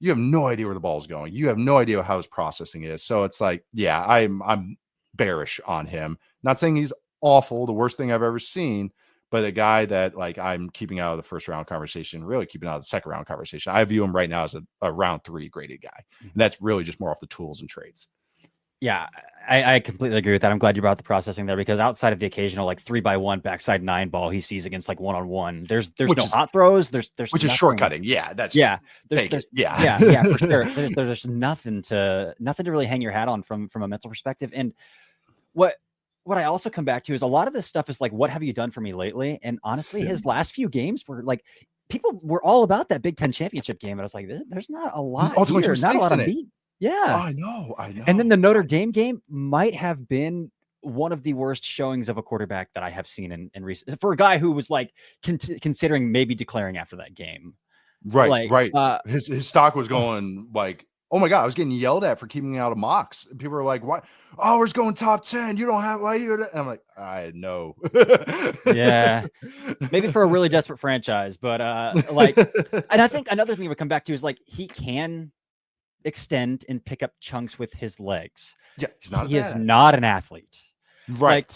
you have no idea where the ball is going. You have no idea how his processing is. So it's like, yeah, I'm bearish on him. Not saying he's awful, the worst thing I've ever seen, but a guy that like I'm keeping out of the first round conversation, really keeping out of the second round conversation. I view him right now as a round 3 graded guy. And that's really just more off the tools and trades. Yeah, I completely agree with that. I'm glad you brought the processing there, because outside of the occasional like 3x1 backside 9 ball he sees against like 1-on-1, there's no hot throws. There's which is shortcutting. Yeah, that's yeah. Yeah, for sure. There's nothing to really hang your hat on from a mental perspective. And what I also come back to is a lot of this stuff is like, what have you done for me lately? And honestly, his last few games were like, people were all about that Big Ten championship game, and I was like, there's not a lot here, not a lot of beat. Yeah, I know. And then the Notre Dame game might have been one of the worst showings of a quarterback that I have seen in recent, for a guy who was like considering maybe declaring after that game. Right. His stock was going like, oh my God, I was getting yelled at for keeping me out of mocks. People were like, what? Oh, we're going top 10. You don't have, why you? And I'm like, I know. Yeah, maybe for a really desperate franchise, but and I think another thing we would come back to is like, he can extend and pick up chunks with his legs. Yeah, he is not an athlete. Right. Like,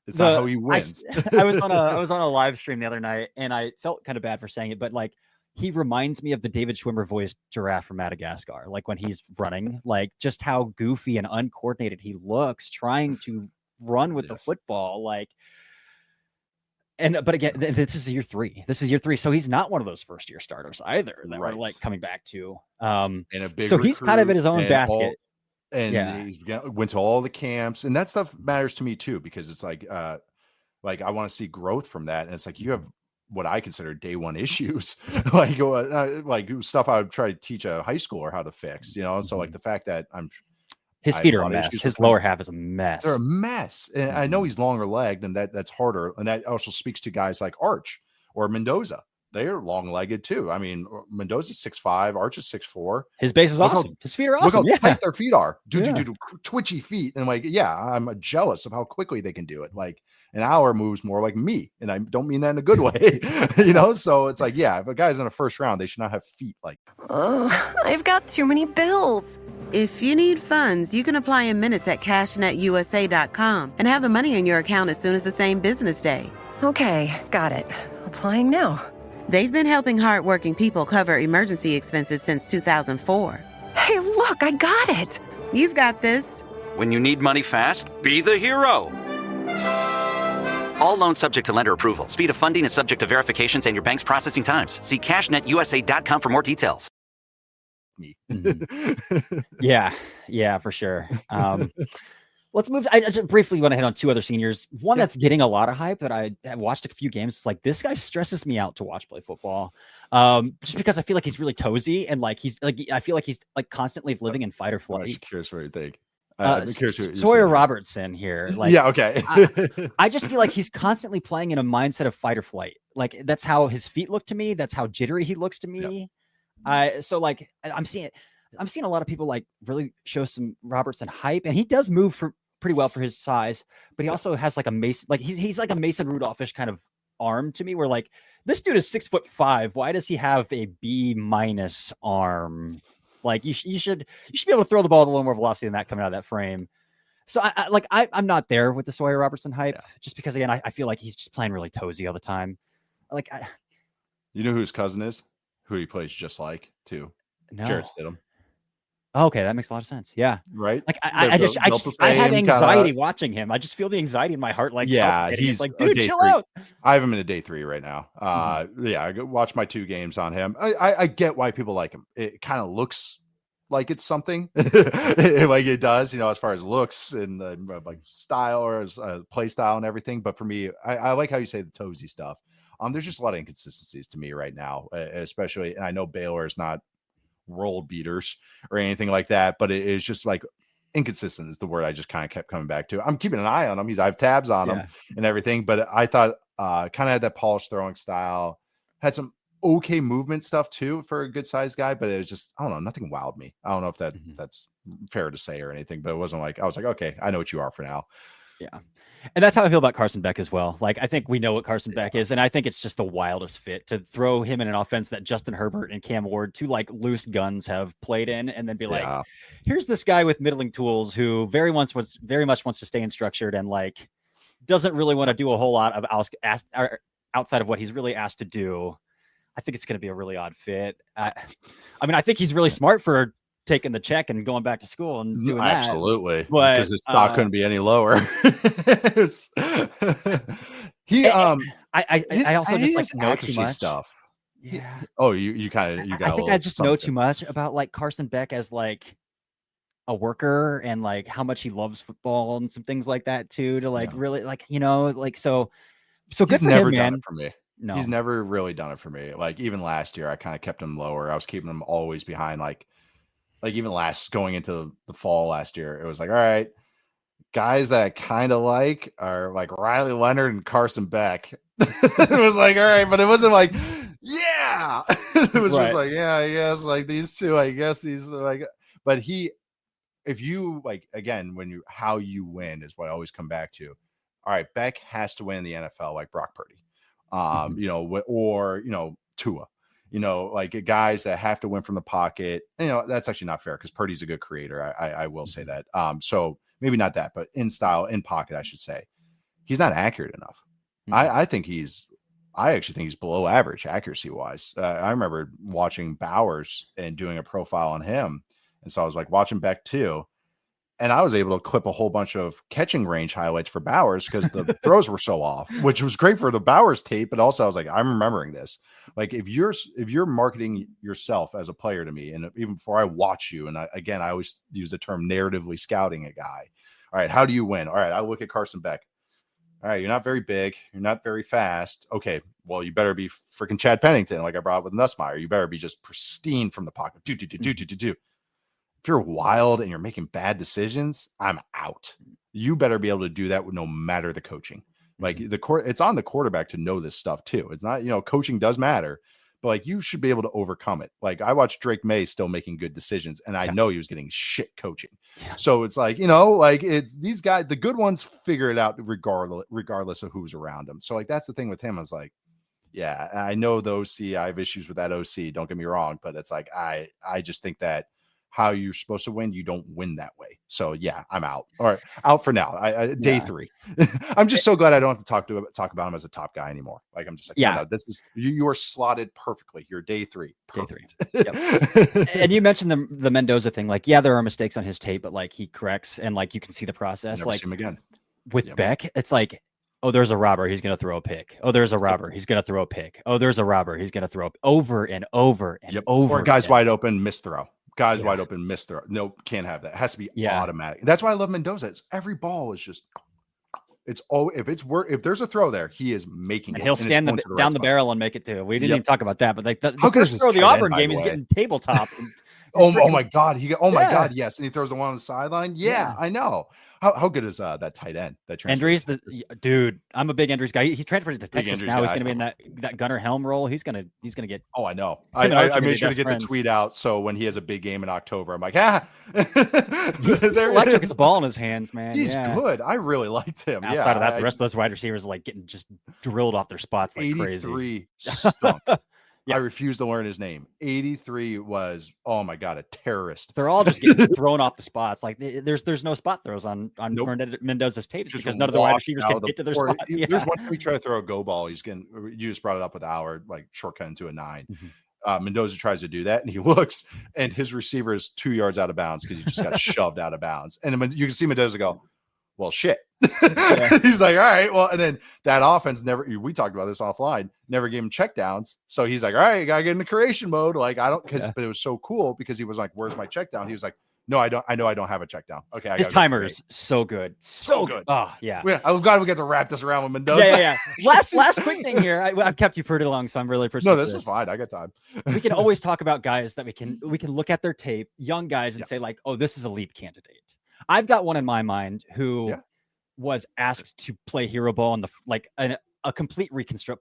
it's not how he wins. I was on a live stream the other night, and I felt kind of bad for saying it, but like, he reminds me of the David Schwimmer voiced giraffe from Madagascar. Like when he's running, like just how goofy and uncoordinated he looks trying to run with the football. Like, but again, this is year 3. So he's not one of those first year starters either that we're like coming back to. And a big so he's kind of in his own basket. He went to all the camps, and that stuff matters to me too, because it's like I want to see growth from that. And it's like, you have what I consider day one issues, like stuff I would try to teach a high schooler how to fix, So like the fact that his feet are a mess. His lower half is a mess. They're a mess. And I know he's longer legged, and that's harder. And that also speaks to guys like Arch or Mendoza. They are long legged too. I mean, Mendoza's 6'5", Arch is 6'4". His base is awesome. His feet are awesome. Look how tight their feet are. Twitchy feet. And like, yeah, I'm jealous of how quickly they can do it. Like an hour moves more like me. And I don't mean that in a good way, So it's like, yeah, if a guy's in a first round, they should not have feet like. Oh, I've got too many bills. If you need funds, you can apply in minutes at cashnetusa.com and have the money in your account as soon as the same business day. Okay, got it. Applying now. They've been helping hardworking people cover emergency expenses since 2004. Hey, look, I got it. You've got this. When you need money fast, be the hero. All loans subject to lender approval. Speed of funding is subject to verifications and your bank's processing times. See cashnetusa.com for more details. Yeah, for sure. Let's move. I just briefly want to hit on 2 other seniors. One that's getting a lot of hype that I have watched a few games. It's like, this guy stresses me out to watch play football, just because I feel like he's really toesy, and like he's like, I feel like he's like constantly living in fight or flight. I'm curious what you think. I'm curious who Sawyer Robertson here. Like, yeah, okay. I just feel like he's constantly playing in a mindset of fight or flight. Like that's how his feet look to me. That's how jittery he looks to me. So like I'm seeing a lot of people like really show some Robertson hype, and he does move for pretty well for his size, but he also has like a Mason, like he's like a Mason Rudolph-ish kind of arm to me, where like this dude is 6'5". Why does he have a B- arm? Like you should be able to throw the ball with a little more velocity than that coming out of that frame. So I'm not there with the Sawyer Robertson hype, just because again I feel like he's just playing really toesy all the time. Like you know who his cousin is? Who he plays just like too? No. Jarrett Stidham. Okay, that makes a lot of sense. Yeah, right. Like I have anxiety watching him. I just feel the anxiety in my heart. Like he's like, dude, chill out. I have him in a day 3 right now. Yeah, I watch my 2 games on him. I get why people like him. It kind of looks like it's something like it does, as far as looks and like style or play style and everything. But for me, I like how you say the toesy stuff. There's just a lot of inconsistencies to me right now, especially. And I know Baylor is not world beaters or anything like that, but it is just like inconsistent is the word I just kind of kept coming back to. I'm keeping an eye on him. I have tabs on him and everything, but I thought kind of had that polished throwing style, had some okay movement stuff too for a good sized guy, but it was just, I don't know, nothing wowed me. I don't know if that's fair to say or anything, but it wasn't like, I was like, okay, I know what you are for now. Yeah. And that's how I feel about Carson Beck as well. Like, I think we know what Carson Beck is, and I think it's just the wildest fit to throw him in an offense that Justin Herbert and Cam Ward, 2 like loose guns, have played in, and then be like, here's this guy with middling tools who very much wants to stay in structured and like doesn't really want to do a whole lot of outside of what he's really asked to do. I think it's going to be a really odd fit. I mean, I think he's really smart for taking the check and going back to school and doing absolutely that. But because his stock couldn't be any lower. I also just like know too much stuff. Yeah. You got. I think I just know too much about like Carson Beck as like a worker and like how much he loves football and some things like that too. To like really like like so good he's for never him, done man. it for me. No, he's never really done it for me. Like even last year, I kind of kept him lower. I was keeping him always behind like even going into the fall last year, it was like, all right, guys that I kind of like are like Riley Leonard and Carson Beck. It was like, all right, but it wasn't like, yeah, it was just like, yeah, I guess like these two, I guess these like, but if you like, again, how you win is what I always come back to. All right, Beck has to win in the NFL like Brock Purdy, or Tua. Like guys that have to win from the pocket. That's actually not fair because Purdy's a good creator. I will say that. So maybe not that, but in style, in pocket, I should say. He's not accurate enough. I actually think he's below average accuracy wise. I remember watching Bowers and doing a profile on him. And so I was like watching Beck too. And I was able to clip a whole bunch of catching range highlights for Bowers because the throws were so off, which was great for the Bowers tape. But also I was like, I'm remembering this. Like if you're marketing yourself as a player to me, and even before I watch you, and I always use the term narratively scouting a guy. All right, how do you win? All right, I look at Carson Beck. All right, you're not very big. You're not very fast. Okay, well, you better be freaking Chad Pennington, like I brought up with Nussmeier. You better be just pristine from the pocket. Do. If you're wild and you're making bad decisions, I'm out. You better be able to do that with no matter the coaching. Like it's on the quarterback to know this stuff too. It's not, coaching does matter, but like you should be able to overcome it. Like I watched Drake May still making good decisions, and I know he was getting shit coaching. Yeah. So it's like, like it's these guys, the good ones figure it out regardless of who's around them. So like that's the thing with him. I was like, yeah, I know the OC. I have issues with that OC. Don't get me wrong, but it's like I just think that how you're supposed to win, you don't win that way. So yeah, I'm out. All right, out for now. Day 3. I'm just so glad I don't have to talk about him as a top guy anymore. Like I'm just like, no, this is you are slotted perfectly. You're day 3. Perfect. Day 3. Yep. And you mentioned the Mendoza thing. Like, yeah, there are mistakes on his tape, but like he corrects and like you can see the process. Never like see him again. With Beck, it's like, oh, there's a robber. He's going to throw a pick. Oh, there's a robber. He's going to throw a pick. Oh, there's a robber. He's going to throw over and over and over. Or guys wide open, miss throw. Guys wide open, missed throw. Nope, can't have that. It has to be automatic. That's why I love Mendoza. Every ball is just, if there's a throw there, he is making and it. He'll stand down the barrel and make it too. We didn't even talk about that, but like how good is throw the Auburn game, he's getting tabletop. Oh my God. My God. Yeah. Yes. And he throws the one on the sideline. Yeah. I know. How good is that tight end? That Endry's dude. I'm a big Endry's guy. He transferred to Texas now. He's going to be in that Gunnar Helm role. He's going to get. Oh, I know. I made sure to get the tweet out. So when he has a big game in October, I'm like, he's electric as ball in his hands, man. He's good. I really liked him. Outside of that, the rest of those wide receivers are like getting just drilled off their spots like 83 crazy. Stunk. I refuse to learn his name. 83 was, oh my God, a terrorist. They're all just getting thrown off the spots. Like there's no spot throws on Fernando Mendoza's tape because none of the wide receivers can get to their spots. There's one time we try to throw a go ball. You just brought it up with Howard, like shortcut into a 9. Mendoza tries to do that, and he looks, and his receiver is 2 yards out of bounds because he just got shoved out of bounds. And then you can see Mendoza go, well, shit. He's like, all right, well, and then that offense we talked about this offline, never gave him checkdowns. So he's like, all right, you gotta get into creation mode. Like, but it was so cool because he was like, where's my check down? He was like, no, I know I don't have a check down. Okay. His timer is so good. So good. Oh, yeah. I'm glad we get to wrap this around with Mendoza. Yeah. Last quick thing here. I've kept you pretty long, so I'm really appreciative. No, this is fine. I got time. We can always talk about guys that we can look at their tape, young guys, and say like, oh, this is a leap candidate. I've got one in my mind who was asked to play hero ball in a complete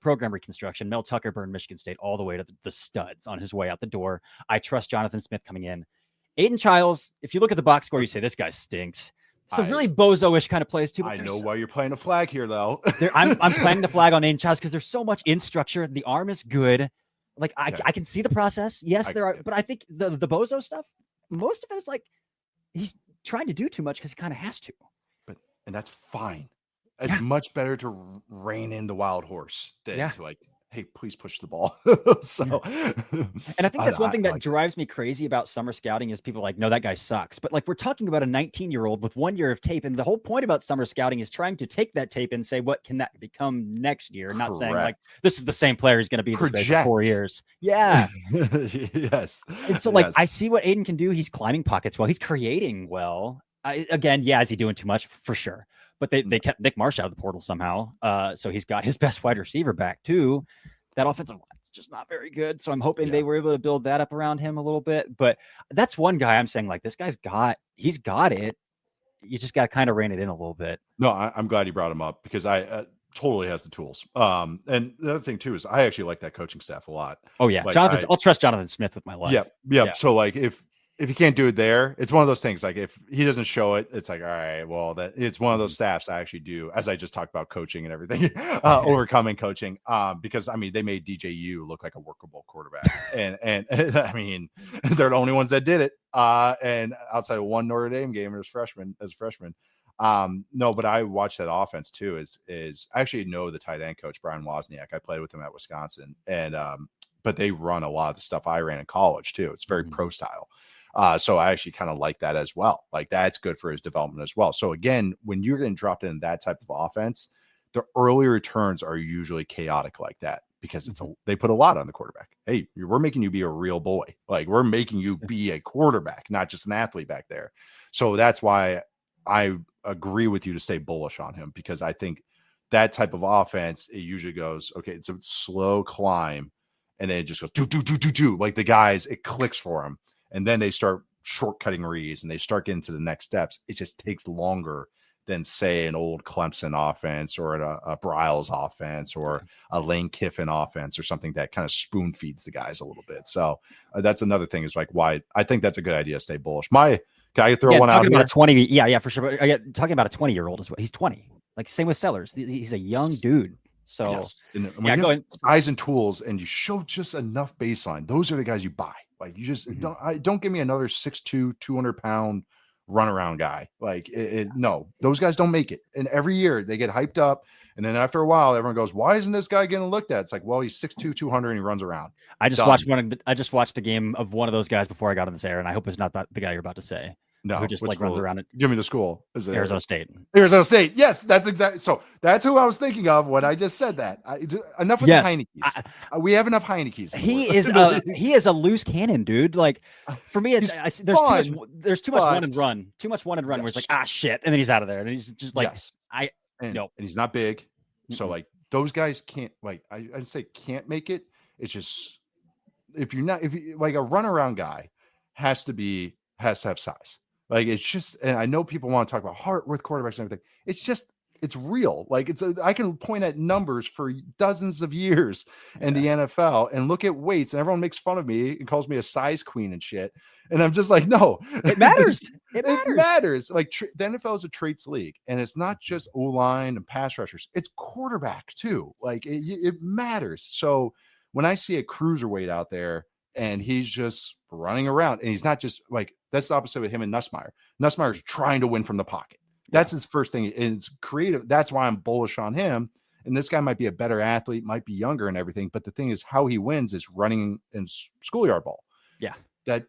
program reconstruction. Mel Tucker burned Michigan State all the way to the studs on his way out the door. I trust Jonathan Smith coming in. Aiden Childs, if you look at the box score, you say this guy stinks. Some really bozo-ish kind of plays too. I know why you're playing a flag here, though. I'm playing the flag on Aiden Childs because there's so much in structure. The arm is good. Like I can see the process. Yes, there are, but I think the bozo stuff, most of it is like he's trying to do too much because he kind of has to. And that's fine. It's much better to rein in the wild horse than to like, hey, please push the ball. And I think that's one thing that drives me crazy about summer scouting is people are like, no, that guy sucks. But like, we're talking about a 19-year-old with 1 year of tape. And the whole point about summer scouting is trying to take that tape and say, what can that become next year? Not saying like, this is the same player who's going to be this way for 4 years. Yeah. Yes. And so like, I see what Aiden can do. He's climbing pockets well. He's creating well. Is he doing too much? For sure. But they kept Nick Marsh out of the portal somehow. So he's got his best wide receiver back too. That offensive line is just not very good. So I'm hoping they were able to build that up around him a little bit. But that's one guy I'm saying like this guy's he's got it. You just got to kind of rein it in a little bit. No, I'm glad you brought him up because I totally has the tools. And the other thing too is I actually like that coaching staff a lot. Oh yeah, like, I'll trust Jonathan Smith with my life. Yeah. So like if you can't do it there, it's one of those things. Like if he doesn't show it, it's like, all right, well, that it's one of those staffs I actually do, as I just talked about coaching and everything, overcoming coaching. Because I mean, they made DJU look like a workable quarterback, and I mean, they're the only ones that did it. And outside of one Notre Dame game as freshman. No, but I watched that offense too. Is I actually know the tight end coach Brian Wozniak. I played with him at Wisconsin, and but they run a lot of the stuff I ran in college too. It's very pro style. So I actually kind of like that as well. Like that's good for his development as well. So again, when you're getting dropped in that type of offense, the early returns are usually chaotic like that because they put a lot on the quarterback. Hey, we're making you be a real boy. Like we're making you be a quarterback, not just an athlete back there. So that's why I agree with you to stay bullish on him because I think that type of offense, it usually goes, okay, it's a slow climb and then it just goes do. Like the guys, it clicks for them. And then they start shortcutting reads and they start getting to the next steps. It just takes longer than, say, an old Clemson offense or a Bryles offense or a Lane Kiffin offense or something that kind of spoon feeds the guys a little bit. So that's another thing is like why I think that's a good idea to stay bullish. Can I throw one out here? About a 20, yeah, for sure. But talking about a 20-year-old as well. He's 20. Like same with Sellers. He's a young dude. So yes. And when you have size and tools and you show just enough baseline, those are the guys you buy. Like you just don't give me another 6'2", 200-pound runaround guy. Like no, those guys don't make it. And every year they get hyped up. And then after a while, everyone goes, why isn't this guy getting looked at? It's like, well, he's 6'2", 200 and he runs around. I just watched a game of one of those guys before I got on this air. And I hope it's not the guy you're about to say. No, who just like runs around it. Give me the school. Is it Arizona State? Arizona State. Yes, that's exactly. So that's who I was thinking of when I just said that. Enough with the Heineke's. We have enough Heineke's. He is a loose cannon, dude. Like for me, there's too much one and run. Too much one and run. Where it's like shit, and then he's out of there, and he's just like and he's not big. So like those guys can't I'd say can't make it. It's just if you like a runaround guy. has to have size. Like, it's just, and I know people want to talk about heart with quarterbacks and everything. It's real. Like, I can point at numbers for dozens of years in the NFL and look at weights, and everyone makes fun of me and calls me a size queen and shit. And I'm just like, no, it matters. It matters. Like, the NFL is a traits league, and it's not just O-line and pass rushers. It's quarterback too. Like, it matters. So when I see a cruiserweight out there and he's just running around, and he's not just like, that's the opposite with him and Nussmeier. Nussmeier's trying to win from the pocket. That's his first thing. And it's creative. That's why I'm bullish on him. And this guy might be a better athlete, might be younger and everything. But the thing is, how he wins is running in schoolyard ball. Yeah. That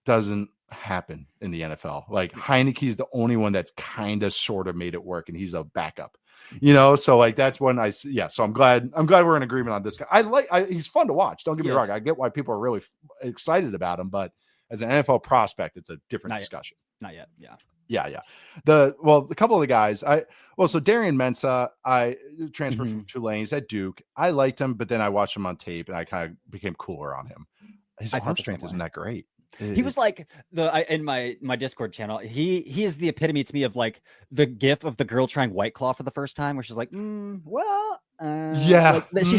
doesn't happen in the NFL. Like, Heineke's the only one that's kind of sort of made it work, and he's a backup, So like, that's when so I'm glad we're in agreement on this guy. He's fun to watch. Don't get me wrong. I get why people are really excited about him, but as an NFL prospect, it's a different discussion. Not yet. Yeah. A couple of the guys, so Darian Mensah, I transferred from Tulane. He's at Duke. I liked him, but then I watched him on tape and I kind of became cooler on him. His arm strength isn't that great. He was like in my Discord channel. He is the epitome to me of like the gif of the girl trying White Claw for the first time, where she's like, she's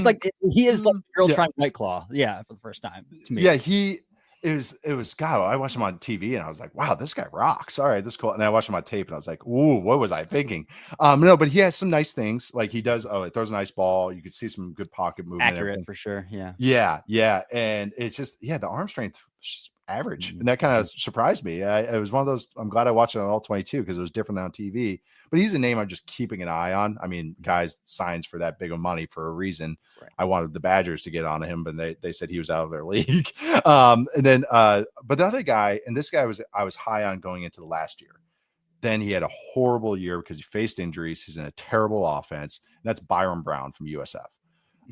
like, he is like the girl trying White Claw, for the first time. To me. It was God. I watched him on TV and I was like, wow, this guy rocks. All right, this is cool. And then I watched him on tape and I was like, ooh, what was I thinking? No, but he has some nice things. Like, he does. It throws a nice ball. You could see some good pocket movement. Accurate for sure. Yeah. And it's just, the arm strength was just average. And that kind of surprised me. It was one of those, I'm glad I watched it on all 22 because it was different than on TV. But he's a name I'm just keeping an eye on. I mean, guys signs for that big of money for a reason. Right. I wanted the Badgers to get on him, but they said he was out of their league. But the other guy, and this guy I was high on going into the last year. Then he had a horrible year because he faced injuries. He's in a terrible offense. And that's Byron Brown from USF.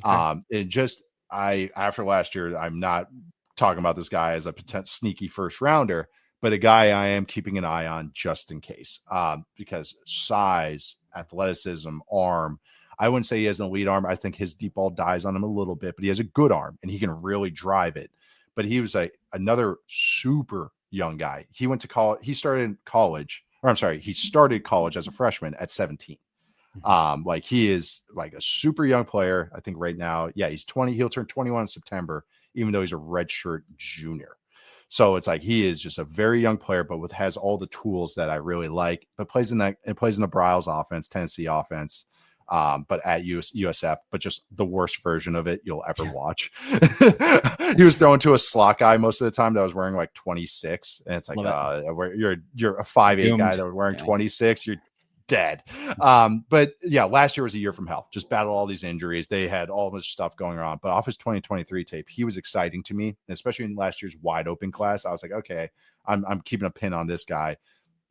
Okay. After last year, I'm not talking about this guy as a potential sneaky first rounder, but a guy I am keeping an eye on just in case, because size, athleticism, arm. I wouldn't say he has an elite arm. I think his deep ball dies on him a little bit, but he has a good arm and he can really drive it. But he was another super young guy. He went to college. He started college as a freshman at 17. He is like a super young player. I think right now, he's 20. He'll turn 21 in September, even though he's a redshirt junior. So it's like, he is just a very young player, but has all the tools that I really like, but plays in the Bryles offense, Tennessee offense, but at USF, but just the worst version of it you'll ever watch. He was thrown to a slot guy most of the time that was wearing like 26. And it's like, you're a 5'8" guy that was wearing 26. You're dead. But last year was a year from hell. Just battled all these injuries. They had all this stuff going on. But off his 2023 tape, he was exciting to me, especially in last year's wide open class. I was like, okay, I'm keeping a pin on this guy.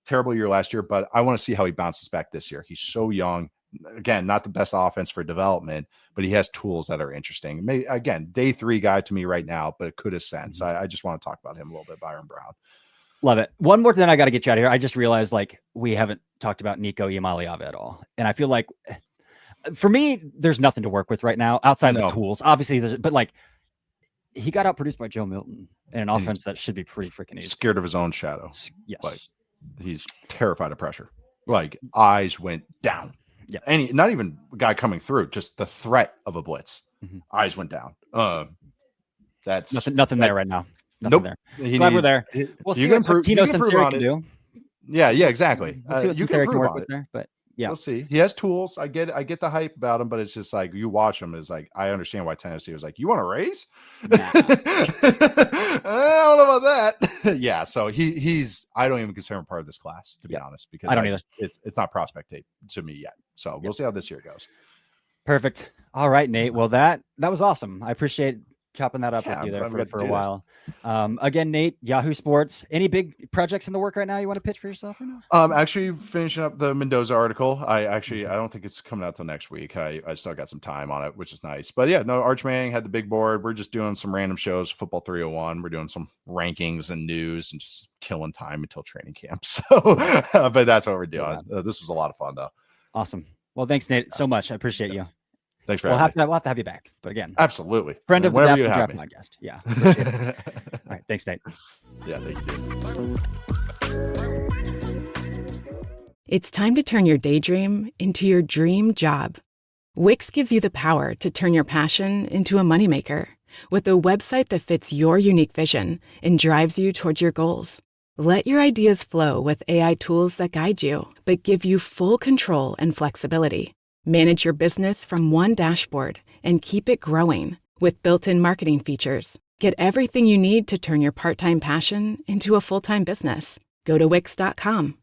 Terrible year last year, but I want to see how he bounces back this year. He's so young. Again, not the best offense for development, but he has tools that are interesting. Maybe, again, day 3 guy to me right now, but it could have sense. I just want to talk about him a little bit, Byron Brown. Love it. One more thing, I got to get you out of here. I just realized we haven't talked about Nico Iamaleava at all. And I feel like for me, there's nothing to work with right now outside of the tools. Obviously, but he got outproduced by Joe Milton in an offense that should be pretty freaking easy. Scared of his own shadow. Yes. He's terrified of pressure. Eyes went down. Yeah. Not even a guy coming through, just the threat of a blitz. Eyes went down. That's nothing there right now. Nothing there. Glad we're there. We'll see what Tino Sinceri can do. Yeah, exactly. We'll see what Sinceri can work with there, but we'll see. He has tools. I get the hype about him, but it's just like, you watch him, is like, I understand why Tennessee was like, you want to raise? Nah. I don't know about that. So he's I don't even consider him part of this class, to be honest, because I don't either. It's not prospect tape to me yet. So we'll see how this year goes. Perfect. All right, Nate. Well, that was awesome. I appreciate chopping that up with you there for a while. Again, Nate, Yahoo Sports. Any big projects in the work right now you want to pitch for yourself right now? Actually finishing up the Mendoza article. I don't think it's coming out till next week. I still got some time on it, which is nice. But Arch Manning had the big board. We're just doing some random shows, Football 301. We're doing some rankings and news and just killing time until training camp. So, but that's what we're doing. This was a lot of fun though. Awesome. Well, thanks, Nate, so much. I appreciate you. Thanks for having me. We'll have to have you back. But again, absolutely. Friend of the Draft Podcast. Yeah. All right. Thanks, Nate. Yeah, thank you. It's time to turn your daydream into your dream job. Wix gives you the power to turn your passion into a moneymaker with a website that fits your unique vision and drives you towards your goals. Let your ideas flow with AI tools that guide you, but give you full control and flexibility. Manage your business from one dashboard and keep it growing with built-in marketing features. Get everything you need to turn your part-time passion into a full-time business. Go to Wix.com.